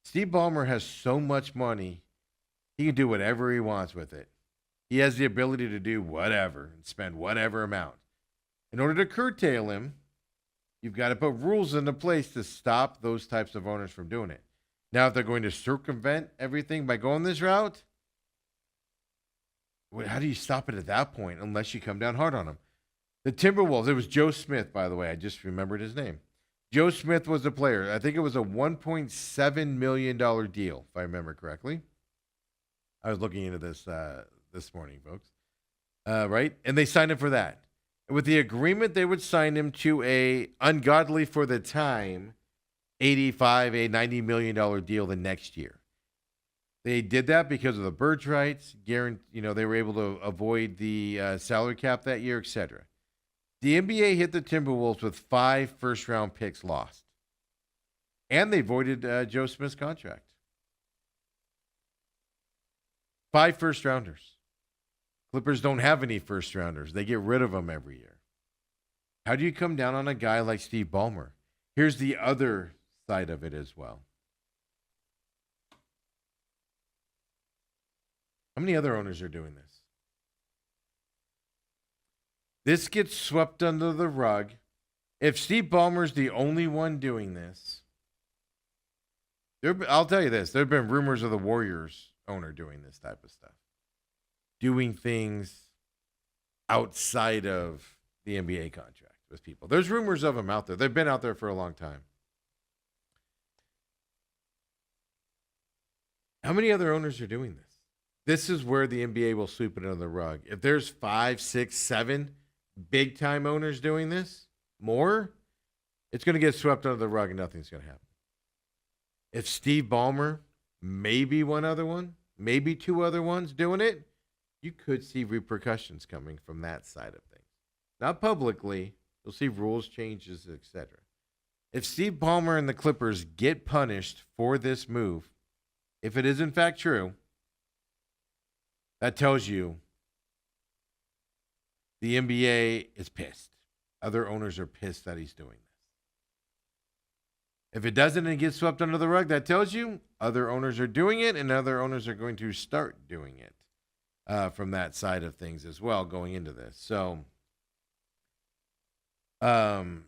Steve Ballmer has so much money, he can do whatever he wants with it. He has the ability to do whatever and spend whatever amount. In order to curtail him, you've got to put rules into place to stop those types of owners from doing it. Now, if they're going to circumvent everything by going this route, how do you stop it at that point unless you come down hard on them? The Timberwolves, it was Joe Smith, by the way. I just remembered his name. Joe Smith was the player. I think it was a $1.7 million deal, if I remember correctly. I was looking into this this morning, folks. Right? And they signed him for that. With the agreement, they would sign him to a ungodly for the time $90 million deal the next year. They did that because of the bird rights. They were able to avoid the salary cap that year, etc. The NBA hit the Timberwolves with 5 first-round picks lost. And they voided Joe Smith's contract. 5 first-rounders. Clippers don't have any first-rounders. They get rid of them every year. How do you come down on a guy like Steve Ballmer? Here's the other side of it as well. How many other owners are doing this? This gets swept under the rug. If Steve Ballmer's the only one doing this, I'll tell you this, there have been rumors of the Warriors owner doing this type of stuff. Doing things outside of the NBA contract with people. There's rumors of them out there. They've been out there for a long time. How many other owners are doing this? This is where the NBA will sweep it under the rug. If there's 5, 6, 7 big-time owners doing this, more, it's going to get swept under the rug and nothing's going to happen. If Steve Ballmer, maybe one other one, maybe 2 other ones doing it, you could see repercussions coming from that side of things. Not publicly. You'll see rules changes, etc. If Steve Ballmer and the Clippers get punished for this move, if it is in fact true, that tells you the NBA is pissed. Other owners are pissed that he's doing this. If it doesn't and it gets swept under the rug, that tells you other owners are doing it and other owners are going to start doing it from that side of things as well going into this. So the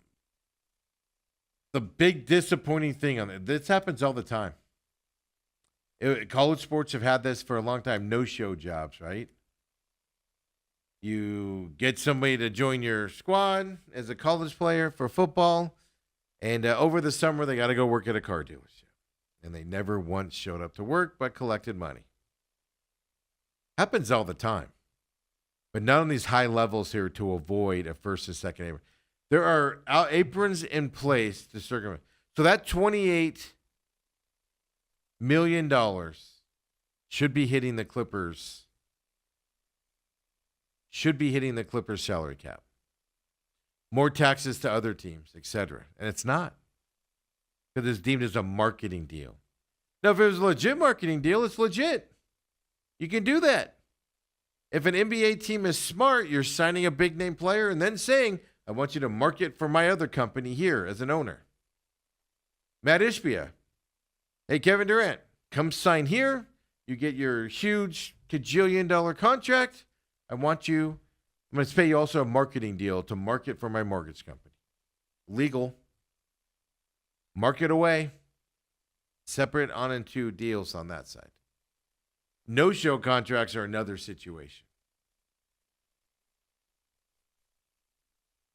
big disappointing thing on it, this happens all the time. College sports have had this for a long time. No-show jobs, right? You get somebody to join your squad as a college player for football, and over the summer they got to go work at a car dealership. And they never once showed up to work but collected money. Happens all the time. But not on these high levels here to avoid a first and second apron. There are aprons in place to circumvent. So that $28 million should be hitting the Clippers. Should be hitting the Clippers salary cap. More taxes to other teams, etc. And it's not. Because it's deemed as a marketing deal. Now, if it was a legit marketing deal, it's legit. You can do that. If an NBA team is smart, you're signing a big name player and then saying, I want you to market for my other company here as an owner. Matt Ishbia. Hey, Kevin Durant, come sign here. You get your huge $1 contract. I'm going to pay you also a marketing deal to market for my mortgage company. Legal. Market away. Separate on and two deals on that side. No-show contracts are another situation.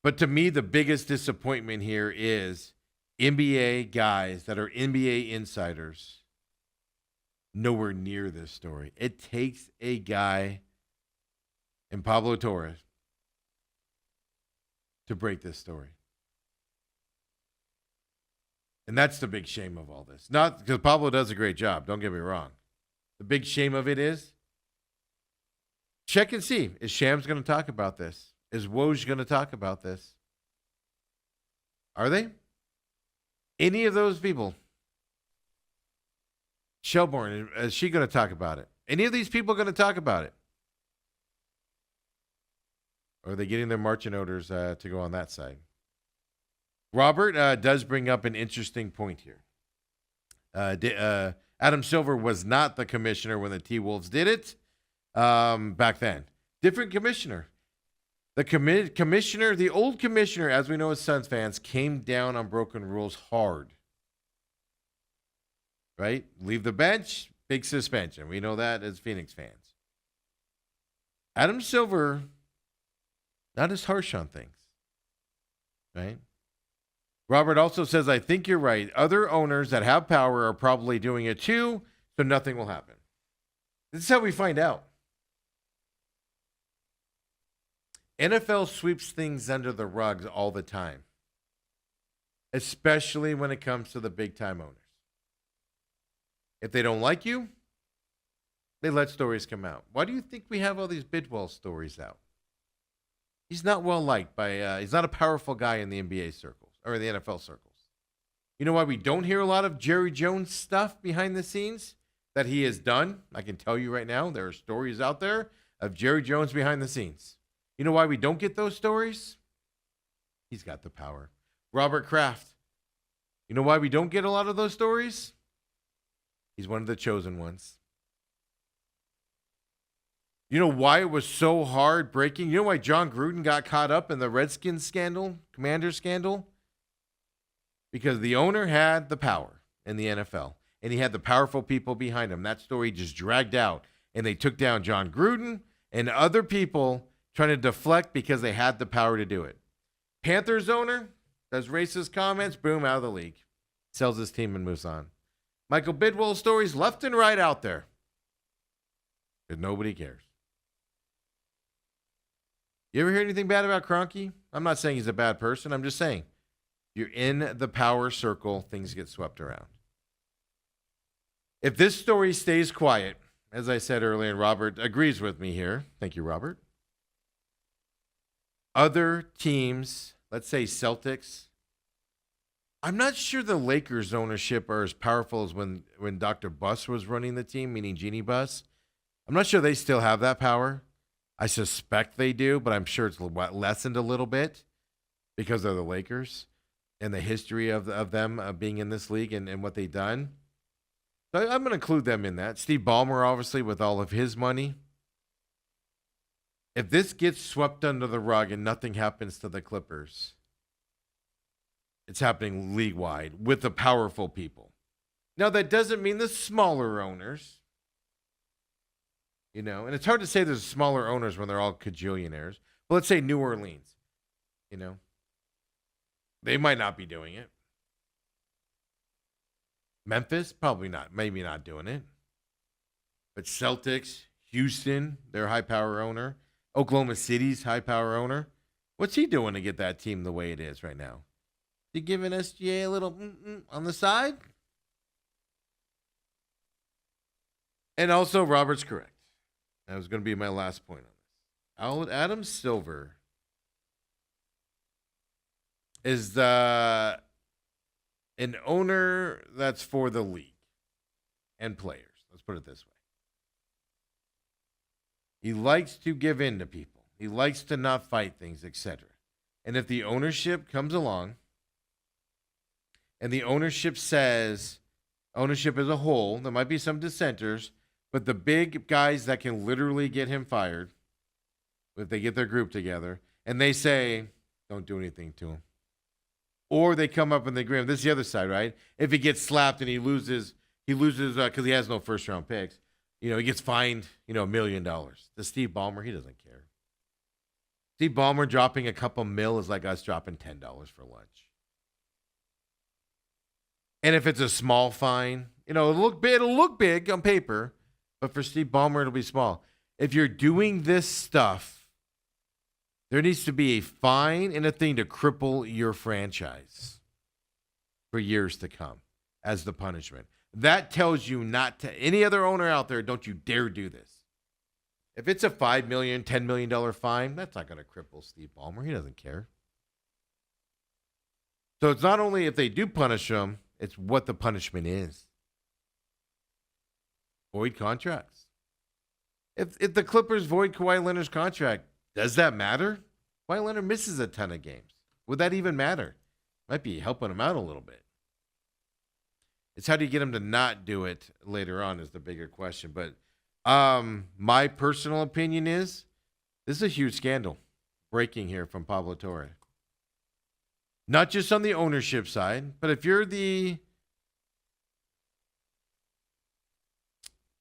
But to me, the biggest disappointment here is NBA guys that are NBA insiders nowhere near this story. It takes a guy in Pablo Torres to break this story. And that's the big shame of all this. Not because Pablo does a great job, don't get me wrong. The big shame of it is, check and see, is Shams going to talk about this? Is Woj going to talk about this? Are they? Any of those people? Shelbourne, is she going to talk about it? Any of these people going to talk about it? Or are they getting their marching orders to go on that side? Robert does bring up an interesting point here. Adam Silver was not the commissioner when the T-Wolves did it back then. Different commissioner. The commissioner, the old commissioner, as we know as Suns fans, came down on broken rules hard. Right? Leave the bench, big suspension. We know that as Phoenix fans. Adam Silver, not as harsh on things. Right? Robert also says, I think you're right. Other owners that have power are probably doing it too, so nothing will happen. This is how we find out. NFL sweeps things under the rugs all the time, especially when it comes to the big-time owners. If they don't like you, they let stories come out. Why do you think we have all these Bidwell stories out? He's not well liked by, he's not a powerful guy in the NBA circles or the NFL circles. You know why we don't hear a lot of Jerry Jones stuff behind the scenes that he has done? I can tell you right now, there are stories out there of Jerry Jones behind the scenes. You know why we don't get those stories? He's got the power. Robert Kraft. You know why we don't get a lot of those stories? He's one of the chosen ones. You know why it was so hard breaking? You know why John Gruden got caught up in the Redskins scandal, Commander scandal? Because the owner had the power in the NFL, and he had the powerful people behind him. That story just dragged out, and they took down John Gruden and other people trying to deflect because they had the power to do it. Panthers owner does racist comments, boom, out of the league. Sells his team and moves on. Michael Bidwell stories left and right out there. But nobody cares. You ever hear anything bad about Kroenke? I'm not saying he's a bad person. I'm just saying you're in the power circle, things get swept around. If this story stays quiet, as I said earlier, and Robert agrees with me here. Thank you, Robert. Other teams, let's say Celtics, I'm not sure the Lakers ownership are as powerful as when Dr. Buss was running the team, meaning Jeannie Buss. I'm not sure they still have that power. I suspect they do, but I'm sure it's lessened a little bit because of the Lakers and the history of them being in this league and what they've done. So I'm going to include them in that. Steve Ballmer, obviously, with all of his money. If this gets swept under the rug and nothing happens to the Clippers, it's happening league-wide with the powerful people. Now, that doesn't mean the smaller owners, you know, and it's hard to say there's smaller owners when they're all cajillionaires. But let's say New Orleans, you know, they might not be doing it. Memphis, probably not, maybe not doing it. But Celtics, Houston, their high-power owner. Oklahoma City's high-power owner. What's he doing to get that team the way it is right now? Is he giving SGA a little on the side? And also, Robert's correct. That was going to be my last point on this. Adam Silver is an owner that's for the league and players. Let's put it this way. He likes to give in to people. He likes to not fight things, etc. And if the ownership comes along and the ownership says, ownership as a whole, there might be some dissenters, but the big guys that can literally get him fired, if they get their group together, and they say, don't do anything to him. Or they come up and they agree. This is the other side, right? If he gets slapped and he loses because he has no first-round picks, you know, he gets fined, $1 million. To Steve Ballmer, he doesn't care. Steve Ballmer dropping a couple mil is like us dropping $10 for lunch. And if it's a small fine, it'll look big on paper, but for Steve Ballmer, it'll be small. If you're doing this stuff, there needs to be a fine and a thing to cripple your franchise for years to come as the punishment. That tells you not to, any other owner out there, don't you dare do this. If it's a $5 million, $10 million fine, that's not going to cripple Steve Ballmer. He doesn't care. So it's not only if they do punish him, it's what the punishment is. Void contracts. If the Clippers void Kawhi Leonard's contract, does that matter? Kawhi Leonard misses a ton of games. Would that even matter? Might be helping him out a little bit. It's how do you get him to not do it later on is the bigger question. But my personal opinion is this is a huge scandal breaking here from Pablo Torre. Not just on the ownership side, but if you're the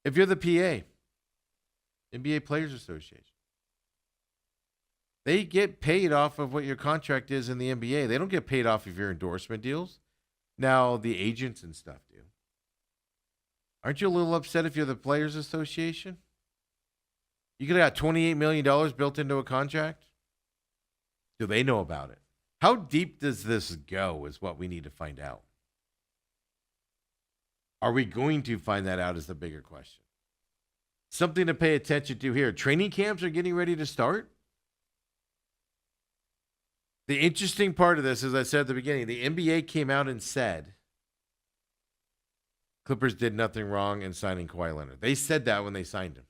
PA, NBA Players Association, they get paid off of what your contract is in the NBA. They don't get paid off of your endorsement deals. Now, the agents and stuff do. Aren't you a little upset if you're the Players Association? You could have got $28 million built into a contract. Do they know about it? How deep does this go is what we need to find out. Are we going to find that out is the bigger question. Something to pay attention to here. Training camps are getting ready to start. The interesting part of this, as I said at the beginning, the NBA came out and said Clippers did nothing wrong in signing Kawhi Leonard. They said that when they signed him.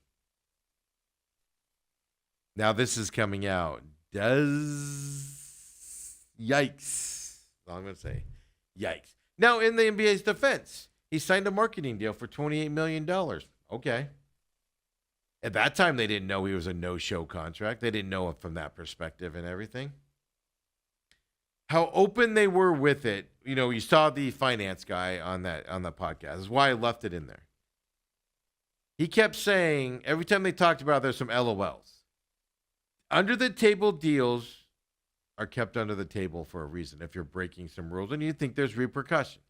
Now this is coming out. Yikes. All I'm going to say. Yikes. Now, in the NBA's defense, he signed a marketing deal for $28 million. Okay. At that time, they didn't know he was a no-show contract. They didn't know it from that perspective and everything. How open they were with it. You saw the finance guy on the podcast. That's why I left it in there. He kept saying, every time they talked about it, there's some LOLs. Under the table deals are kept under the table for a reason if you're breaking some rules and you think there's repercussions.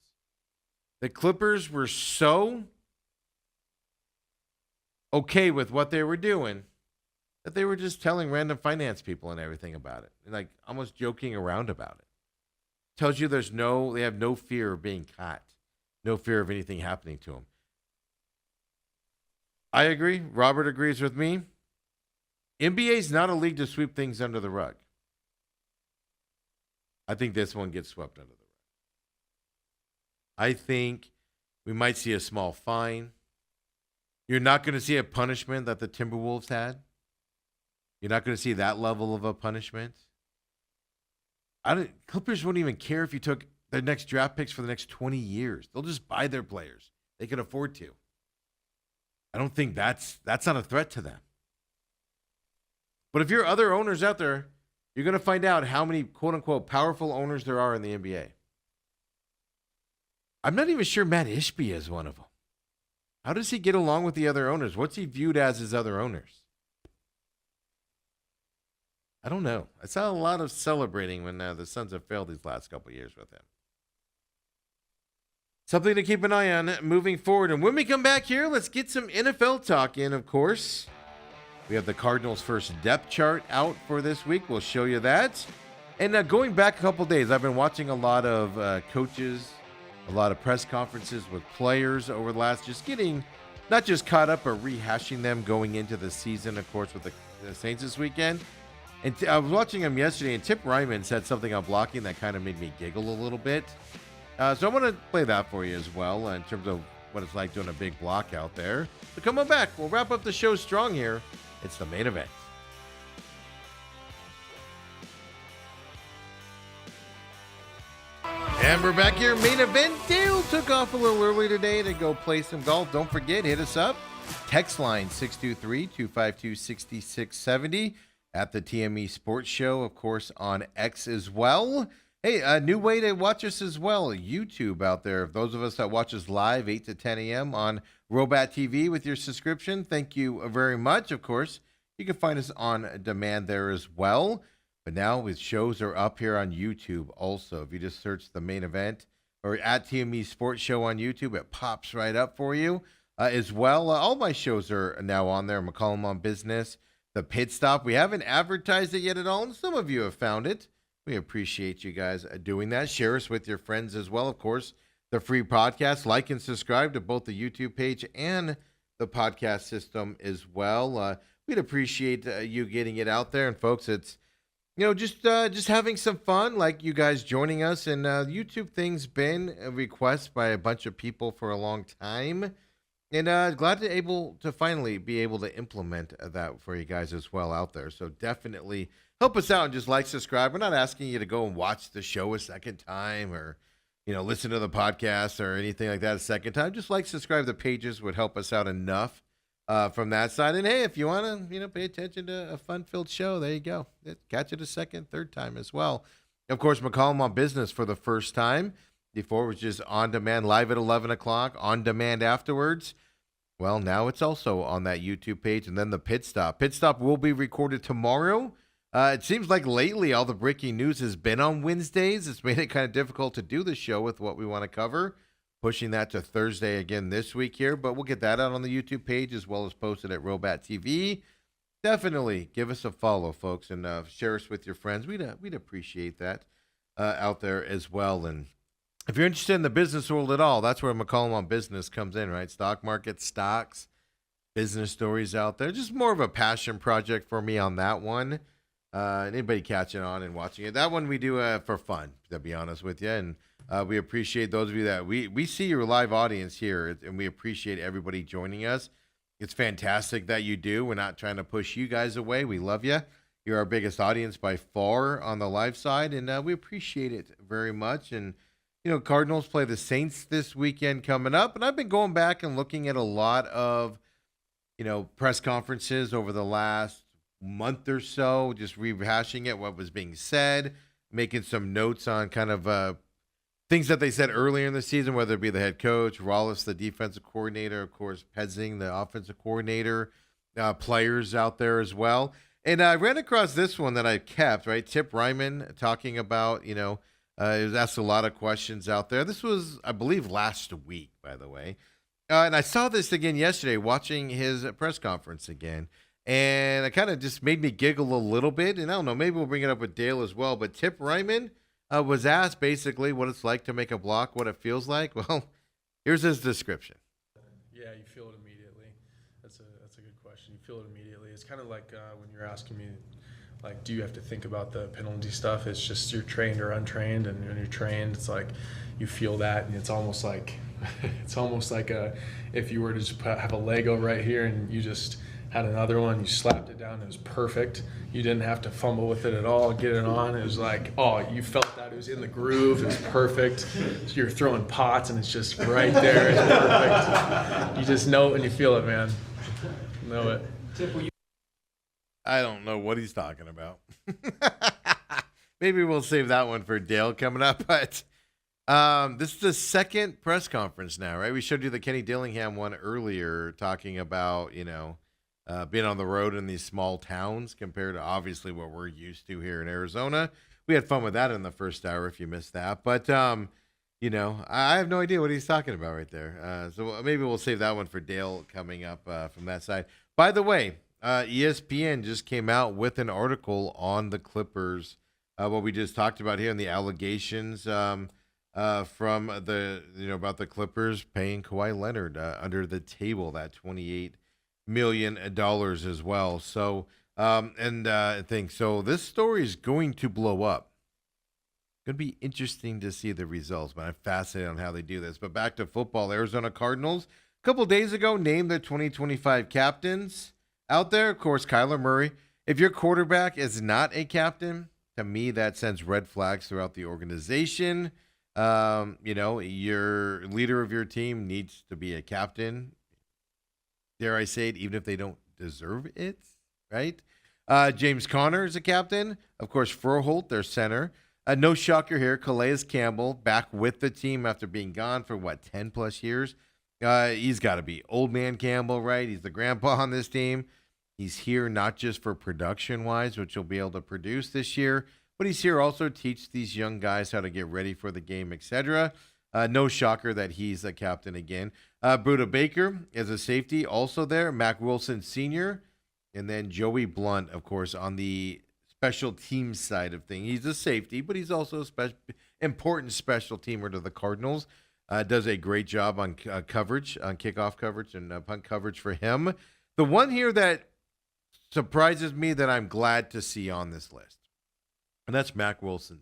The Clippers were so okay with what they were doing that they were just telling random finance people and everything about it. Like almost joking around about it. Tells you they have no fear of being caught. No fear of anything happening to them. I agree. Robert agrees with me. NBA is not a league to sweep things under the rug. I think this one gets swept under the rug. I think we might see a small fine. You're not going to see a punishment that the Timberwolves had. You're not going to see that level of a punishment. Clippers wouldn't even care if you took their next draft picks for the next 20 years. They'll just buy their players. They can afford to. I don't think that's not a threat to them. But if you're other owners out there, you're going to find out how many quote-unquote powerful owners there are in the NBA. I'm not even sure Matt Ishbia is one of them. How does he get along with the other owners? What's he viewed as his other owners? I don't know. I saw a lot of celebrating when the Suns have failed these last couple of years with him. Something to keep an eye on moving forward. And when we come back here, let's get some NFL talk in, of course. We have the Cardinals' first depth chart out for this week. We'll show you that. And going back a couple days, I've been watching a lot of coaches, a lot of press conferences with players over the last, just getting not just caught up, but rehashing them going into the season, of course, with the Saints this weekend. And I was watching them yesterday, and Tip Ryman said something on blocking that kind of made me giggle a little bit. So I want to play that for you as well in terms of what it's like doing a big block out there. So come on back. We'll wrap up the show strong here. It's the main event. And we're back here. Main event. Dale took off a little early today to go play some golf. Don't forget, hit us up. Text line 623-252-6670 at the TME Sports Show, of course, on X as well. Hey, a new way to watch us as well, YouTube out there. Those of us that watch us live 8 to 10 a.m. on Robat TV with your subscription, thank you very much. Of course, You can find us on demand there as well. But now his shows are up here on YouTube also. If you just search the main event or at TME Sports Show on YouTube, it pops right up for you as well. All my shows are now on there. McCollum on Business, The Pit Stop. We haven't advertised it yet at all, and some of you have found it. We appreciate you guys doing that. Share us with your friends as well, of course. The free podcast. Like and subscribe to both the YouTube page and the podcast system as well. We'd appreciate you getting it out there. And folks, it's just having some fun, like you guys joining us. And YouTube thing's been a request by a bunch of people for a long time. And glad to finally be able to implement that for you guys as well out there. So definitely help us out and just like, subscribe. We're not asking you to go and watch the show a second time or, listen to the podcast or anything like that a second time. Just like, subscribe. The pages would help us out enough from that side. And hey, if you want to, pay attention to a fun-filled show, there you go. Catch it a second, third time as well. Of course, McCollum on Business for the first time. Before it was just on demand, live at 11 o'clock, on demand afterwards. Well, now it's also on that YouTube page. And then the Pit Stop. Pit Stop will be recorded tomorrow. It seems like lately all the breaking news has been on Wednesdays. It's made it kind of difficult to do the show with what we want to cover. Pushing that to Thursday again this week here. But we'll get that out on the YouTube page as well as posted at Robat TV. Definitely give us a follow, folks, and share us with your friends. We'd appreciate that out there as well. And if you're interested in the business world at all, that's where McCollum on Business comes in, right? Stock market, stocks, business stories out there. Just more of a passion project for me on that one. Anybody catching on and watching it? That one we do for fun, to be honest with you. And we appreciate those of you that we see your live audience here, and we appreciate everybody joining us. It's fantastic that you do. We're not trying to push you guys away. We love you. You're our biggest audience by far on the live side, and we appreciate it very much. And Cardinals play the Saints this weekend coming up, and I've been going back and looking at a lot of, press conferences over the last month or so, just rehashing it, what was being said, making some notes on kind of things that they said earlier in the season, whether it be the head coach, Wallace, the defensive coordinator, of course, Pezzing, the offensive coordinator, players out there as well. And I ran across this one that I kept, right? Tip Ryman talking about, he was asked a lot of questions out there. This was, I believe, last week, by the way. And I saw this again yesterday, watching his press conference again. And it kind of just made me giggle a little bit. And I don't know, maybe we'll bring it up with Dale as well. But Tip Ryman was asked basically what it's like to make a block, what it feels like. Well, here's his description. Yeah, you feel it immediately. That's a good question. You feel it immediately. It's kind of like when you're asking me, like, do you have to think about the penalty stuff? It's just you're trained or untrained, and when you're trained, it's like you feel that, and it's almost like if you were to just have a Lego right here, and you just had another one, you slapped it down, it was perfect. You didn't have to fumble with it at all, get it on. It was like, you felt that it was in the groove, it was perfect. So you're throwing pots, and it's just right there, it's perfect. You just know it when you feel it, man. Know it. I don't know what he's talking about. Maybe we'll save that one for Dale coming up. But this is the second press conference now, right? We showed you the Kenny Dillingham one earlier, talking about, being on the road in these small towns compared to obviously what we're used to here in Arizona. We had fun with that in the first hour if you missed that. But, I have no idea what he's talking about right there. So maybe we'll save that one for Dale coming up from that side. By the way, ESPN just came out with an article on the Clippers, what we just talked about here, and the allegations from the about the Clippers paying Kawhi Leonard under the table, that $28 million as well. So I think so. This story is going to blow up. Going to be interesting to see the results, but I'm fascinated on how they do this. But back to football, Arizona Cardinals a couple days ago named their 2025 captains. Out there, of course, Kyler Murray. If your quarterback is not a captain, to me, that sends red flags throughout the organization. Your leader of your team needs to be a captain. Dare I say it, even if they don't deserve it, right? James Conner is a captain. Of course, Froholt, their center. No shocker here, Calais Campbell back with the team after being gone for, 10-plus years. He's got to be old man Campbell, right? He's the grandpa on this team. He's here not just for production-wise, which he'll be able to produce this year, but he's here also to teach these young guys how to get ready for the game, etc. No shocker that he's a captain again. Buda Baker is a safety, also there. Mac Wilson Sr., and then Joey Blunt, of course, on the special team side of things. He's a safety, but he's also a important special teamer to the Cardinals. Does a great job on coverage, on kickoff coverage and punt coverage for him. The one here that surprises me that I'm glad to see on this list, and that's Mac Wilson.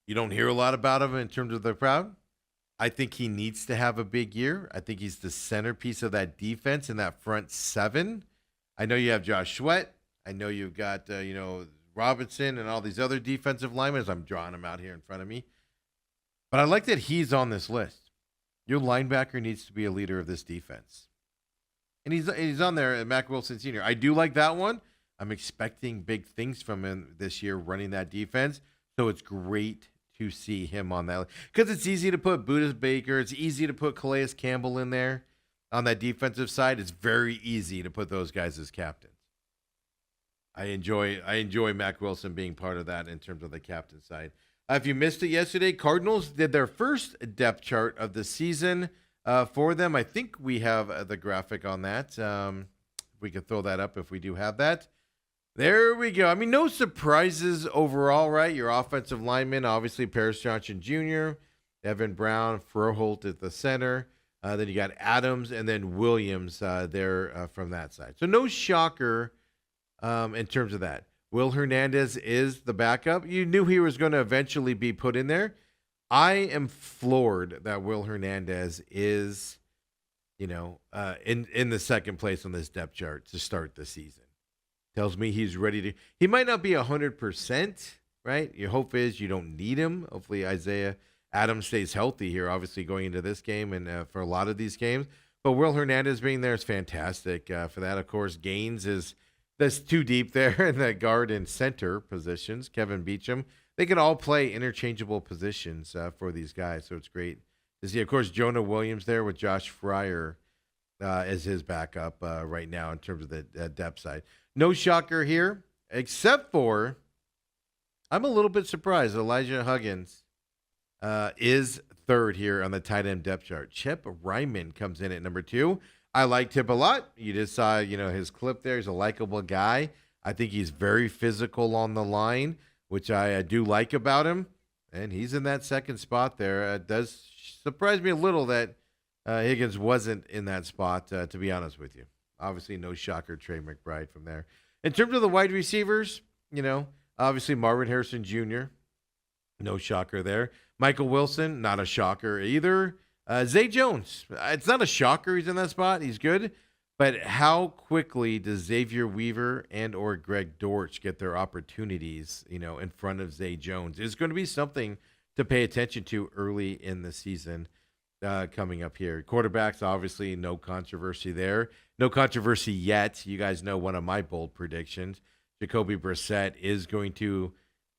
You don't hear a lot about him in terms of the crowd. I think he needs to have a big year. I think he's the centerpiece of that defense in that front seven. I know you have Josh Sweat. I know you've got, Robinson and all these other defensive linemen, as I'm drawing them out here in front of me. But I like that he's on this list. Your linebacker needs to be a leader of this defense. And he's on there, Mac Wilson Sr. I do like that one. I'm expecting big things from him this year running that defense. So it's great to see him on that. Because it's easy to put Buda Baker. It's easy to put Calais Campbell in there on that defensive side. It's very easy to put those guys as captains. I enjoy Mac Wilson being part of that in terms of the captain side. If you missed it yesterday, Cardinals did their first depth chart of the season for them. I think we have the graphic on that. We could throw that up if we do have that. There we go. I mean, no surprises overall, right? Your offensive linemen, obviously Paris Johnson Jr., Evan Brown, Froholt at the center. Then you got Adams and then Williams there from that side. So no shocker in terms of that. Will Hernandez is the backup. You knew he was going to eventually be put in there. I am floored that Will Hernandez is, in the second place on this depth chart to start the season. Tells me he's ready to. He might not be 100%, right? Your hope is you don't need him. Hopefully Isaiah Adams stays healthy here, obviously going into this game and for a lot of these games. But Will Hernandez being there is fantastic for that. Of course, Gaines that's too deep there in the guard and center positions. Kevin Beecham. They can all play interchangeable positions for these guys, so it's great to see. Of course, Jonah Williams there with Josh Fryer as his backup right now in terms of the depth side. No shocker here, except for I'm a little bit surprised. Elijah Huggins is third here on the tight end depth chart. Chip Ryman comes in at number 2. I liked him a lot. You just saw, his clip there. He's a likable guy. I think he's very physical on the line, which I do like about him. And he's in that second spot there. It does surprise me a little that Higgins wasn't in that spot, to be honest with you. Obviously, no shocker, Trey McBride from there. In terms of the wide receivers, obviously Marvin Harrison Jr., no shocker there. Michael Wilson, not a shocker either. Zay Jones, it's not a shocker he's in that spot. He's good. But how quickly does Xavier Weaver and or Greg Dortch get their opportunities, in front of Zay Jones? It's going to be something to pay attention to early in the season coming up here. Quarterbacks, obviously, no controversy there. No controversy yet. You guys know one of my bold predictions. Jacoby Brissett is going to,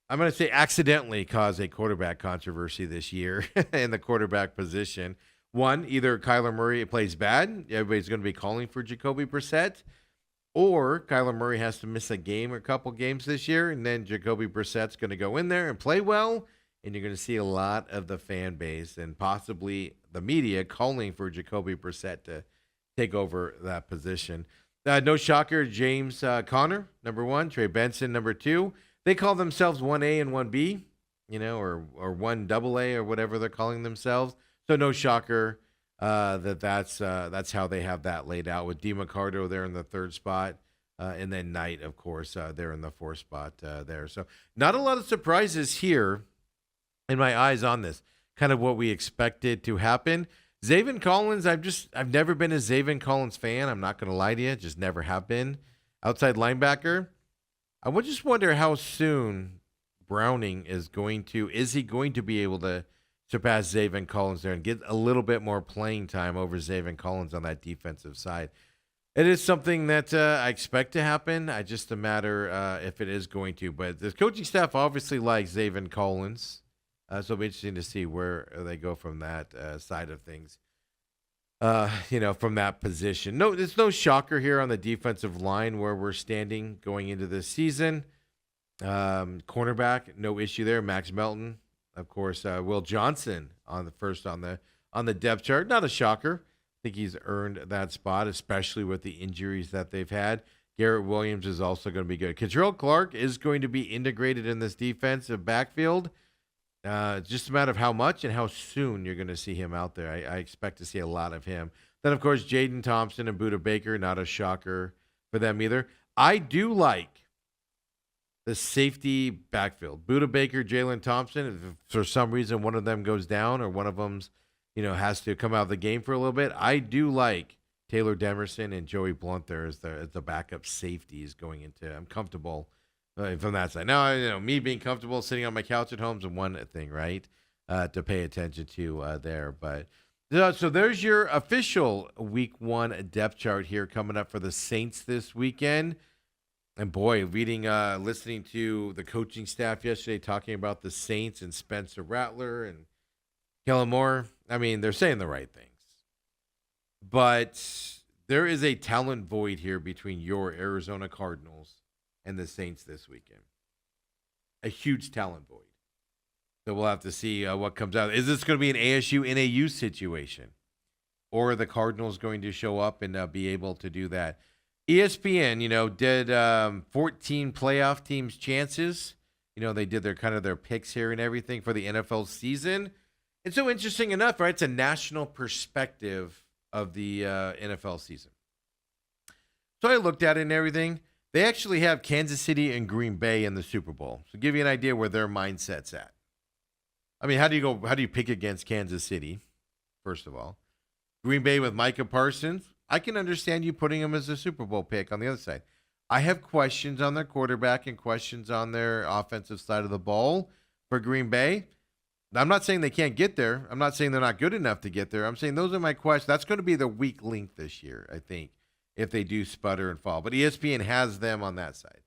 I'm going to say, accidentally cause a quarterback controversy this year in the quarterback position. One, either Kyler Murray plays bad, everybody's going to be calling for Jacoby Brissett, or Kyler Murray has to miss a game or a couple games this year, and then Jacoby Brissett's going to go in there and play well, and you're going to see a lot of the fan base and possibly the media calling for Jacoby Brissett to take over that position. No shocker, James Conner, number 1, Trey Benson, number 2. They call themselves 1A and 1B, or 1AA or whatever they're calling themselves. So no shocker that's how they have that laid out with DeMarco there in the 3rd spot, and then Knight, of course, there in the 4th spot there. So not a lot of surprises here in my eyes on this. Kind of what we expected to happen. Zaven Collins, I've never been a Zaven Collins fan. I'm not going to lie to you, just never have been. Outside linebacker, I would just wonder how soon Browning is he going to be able to surpass Zaven Collins there and get a little bit more playing time over Zaven Collins on that defensive side. It is something that I expect to happen. It's just a matter if it is going to. But the coaching staff obviously likes Zaven Collins. So it'll be interesting to see where they go from that side of things. from that position. No, there's no shocker here on the defensive line where we're standing going into this season. Cornerback, no issue there. Max Melton, of course. Will Johnson on the depth chart. Not a shocker. I think he's earned that spot, especially with the injuries that they've had. Garrett Williams is also going to be good. Kentrell Clark is going to be integrated in this defensive backfield. Just a matter of how much and how soon you're going to see him out there. I expect to see a lot of him. Then, of course, Jaden Thompson and Buda Baker, not a shocker for them either. I do like the safety backfield. Buda Baker, Jalen Thompson, if for some reason one of them goes down or one of them's, has to come out of the game for a little bit, I do like Taylor Demerson and Joey Blunt there as the backup safeties going into. I'm comfortable from that side. Now, me being comfortable sitting on my couch at home is one thing, right? To pay attention to there. But so there's your official Week 1 depth chart here coming up for the Saints this weekend. And boy, listening to the coaching staff yesterday talking about the Saints and Spencer Rattler and Kellen Moore, they're saying the right things. But there is a talent void here between your Arizona Cardinals and the Saints this weekend. A huge talent void. So we'll have to see what comes out. Is this going to be an ASU-NAU situation? Or are the Cardinals going to show up and be able to do that? ESPN, did 14 playoff teams' chances. They did their picks here and everything for the NFL season. And so interesting enough, right? It's a national perspective of the NFL season. So I looked at it and everything. They actually have Kansas City and Green Bay in the Super Bowl. So give you an idea where their mindset's at. How do you pick against Kansas City, first of all? Green Bay with Micah Parsons, I can understand you putting him as a Super Bowl pick on the other side. I have questions on their quarterback and questions on their offensive side of the ball for Green Bay. I'm not saying they can't get there. I'm not saying they're not good enough to get there. I'm saying those are my questions. That's going to be the weak link this year, I think, if they do sputter and fall. But ESPN has them on that side.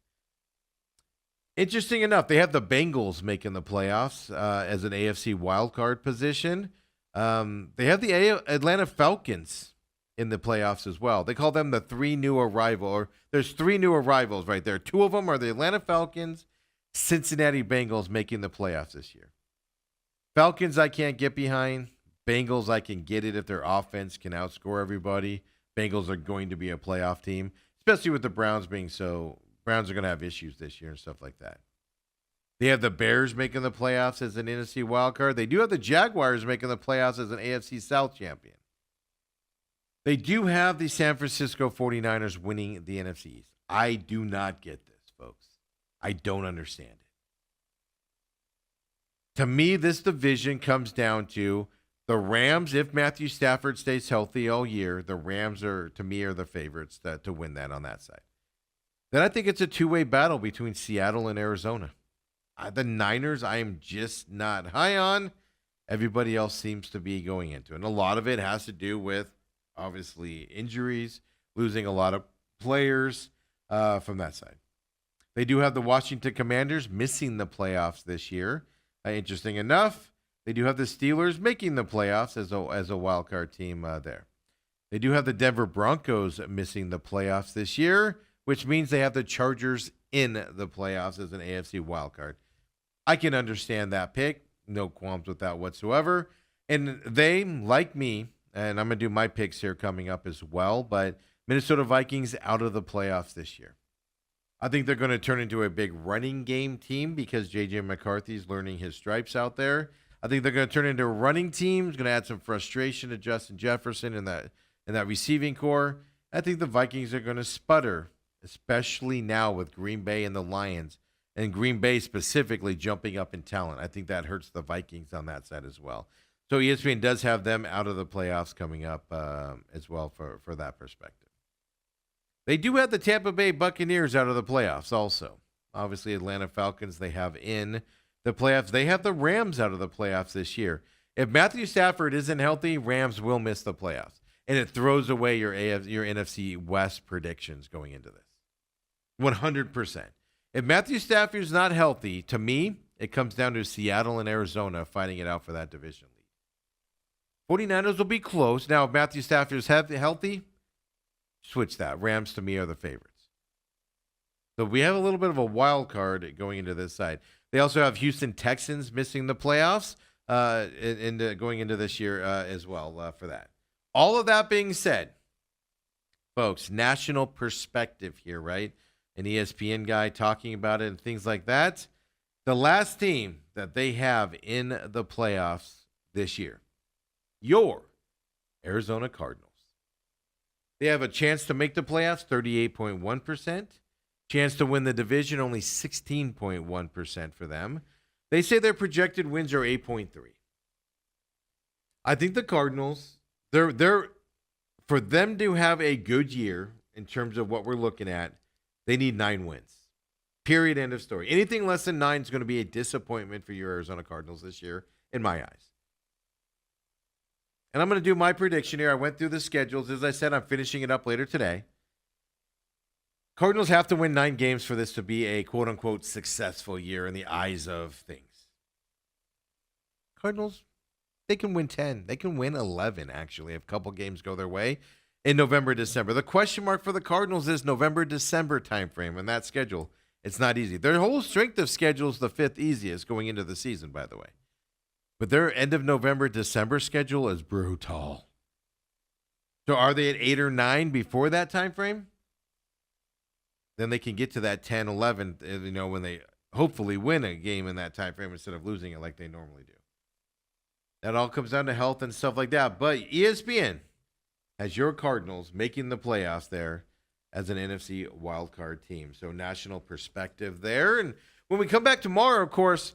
Interesting enough, they have the Bengals making the playoffs as an AFC wildcard position. They have the Atlanta Falcons in the playoffs as well. They call them the three new arrivals. Or there's three new arrivals right there. Two of them are the Atlanta Falcons, Cincinnati Bengals making the playoffs this year. Falcons I can't get behind. Bengals I can get it if their offense can outscore everybody. Bengals are going to be a playoff team, especially with the Browns being so. Browns are going to have issues this year and stuff like that. They have the Bears making the playoffs as an NFC wildcard. They do have the Jaguars making the playoffs as an AFC South champion. They do have the San Francisco 49ers winning the NFC East. I do not get this, folks. I don't understand it. To me, this division comes down to the Rams. If Matthew Stafford stays healthy all year, the Rams are the favorites to win that on that side. Then I think it's a two-way battle between Seattle and Arizona. The Niners, I am just not high on. Everybody else seems to be going into it. And a lot of it has to do with, obviously, injuries, losing a lot of players from that side. They do have the Washington Commanders missing the playoffs this year. Interesting enough, they do have the Steelers making the playoffs as a wild card team there. They do have the Denver Broncos missing the playoffs this year, which means they have the Chargers in the playoffs as an AFC wild card. I can understand that pick. No qualms with that whatsoever. And they, like me, and I'm going to do my picks here coming up as well, but Minnesota Vikings out of the playoffs this year. I think they're going to turn into a big running game team because J.J. McCarthy's learning his stripes out there. I think they're going to turn into a running team. It's going to add some frustration to Justin Jefferson in that receiving core. I think the Vikings are going to sputter, especially now with Green Bay and the Lions, and Green Bay specifically jumping up in talent. I think that hurts the Vikings on that side as well. So ESPN does have them out of the playoffs coming up as well for that perspective. They do have the Tampa Bay Buccaneers out of the playoffs also. Obviously, Atlanta Falcons they have in the playoffs. They have the Rams out of the playoffs this year. If Matthew Stafford isn't healthy, Rams will miss the playoffs. And it throws away your NFC West predictions going into this. 100%. If Matthew Stafford's not healthy, to me, it comes down to Seattle and Arizona fighting it out for that division lead. 49ers will be close. Now, if Matthew Stafford's healthy, switch that. Rams, to me, are the favorites. So we have a little bit of a wild card going into this side. They also have Houston Texans missing the playoffs going into this year as well for that. All of that being said, folks, national perspective here, right? An ESPN guy talking about it and things like that. The last team that they have in the playoffs this year, your Arizona Cardinals. They have a chance to make the playoffs, 38.1%. Chance to win the division, only 16.1% for them. They say their projected wins are 8.3. I think the Cardinals, they're for them to have a good year in terms of what we're looking at, they need 9 wins. Period, end of story. Anything less than 9 is going to be a disappointment for your Arizona Cardinals this year, in my eyes. And I'm going to do my prediction here. I went through the schedules. As I said, I'm finishing it up later today. Cardinals have to win 9 games for this to be a quote-unquote successful year in the eyes of things. Cardinals, they can win 10. They can win 11, actually, if a couple games go their way in November, December. The question mark for the Cardinals is November, December timeframe and that schedule. It's not easy. Their whole strength of schedule is the 5th easiest going into the season, by the way. But their end of November, December schedule is brutal. So are they at 8 or 9 before that time frame? Then they can get to that 10, 11, when they hopefully win a game in that time frame instead of losing it like they normally do. That all comes down to health and stuff like that. But ESPN has your Cardinals making the playoffs there as an NFC wildcard team. So national perspective there. And when we come back tomorrow, of course,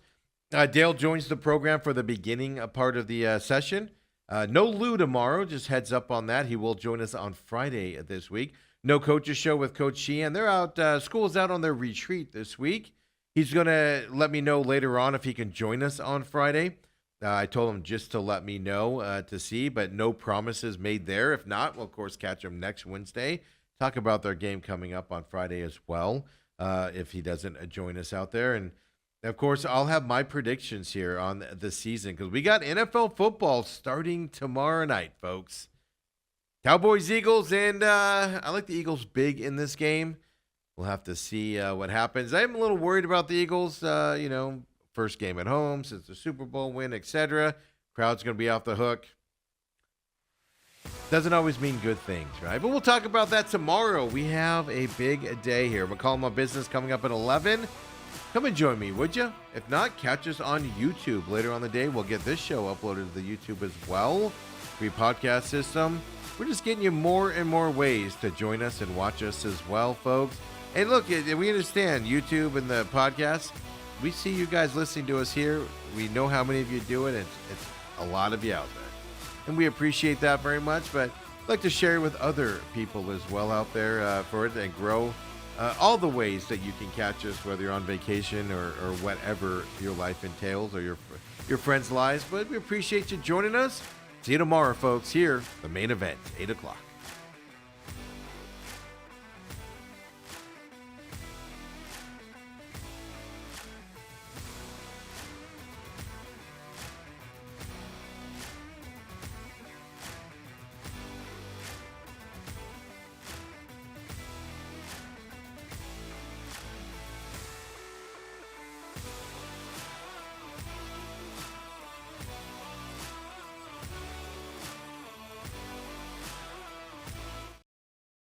Dale joins the program for the beginning part of the session. No Lou tomorrow, just heads up on that. He will join us on Friday this week. No Coaches Show with Coach Sheehan. They're out, school's out on their retreat this week. He's going to let me know later on if he can join us on Friday. I told him just to let me know to see, but no promises made there. If not, we'll, of course, catch him next Wednesday. Talk about their game coming up on Friday as well, if he doesn't join us out there. And, of course, I'll have my predictions here on the season because we got NFL football starting tomorrow night, folks. Cowboys, Eagles, and I like the Eagles big in this game. We'll have to see what happens. I'm a little worried about the Eagles, first game at home since the Super Bowl win, etc. Crowd's going to be off the hook. Doesn't always mean good things, right? But we'll talk about that tomorrow. We have a big day here. McCall My Business coming up at 11. Come and join me, would you? If not, catch us on YouTube. Later on the day, we'll get this show uploaded to the YouTube as well. Free podcast system. We're just getting you more and more ways to join us and watch us as well, folks. And look, we understand YouTube and the podcast. We see you guys listening to us here. We know how many of you do it. It's a lot of you out there. And we appreciate that very much. But I'd like to share with other people as well out there for it and grow all the ways that you can catch us, whether you're on vacation or whatever your life entails or your friends' lives. But we appreciate you joining us. See you tomorrow, folks, here, the main event, 8 o'clock.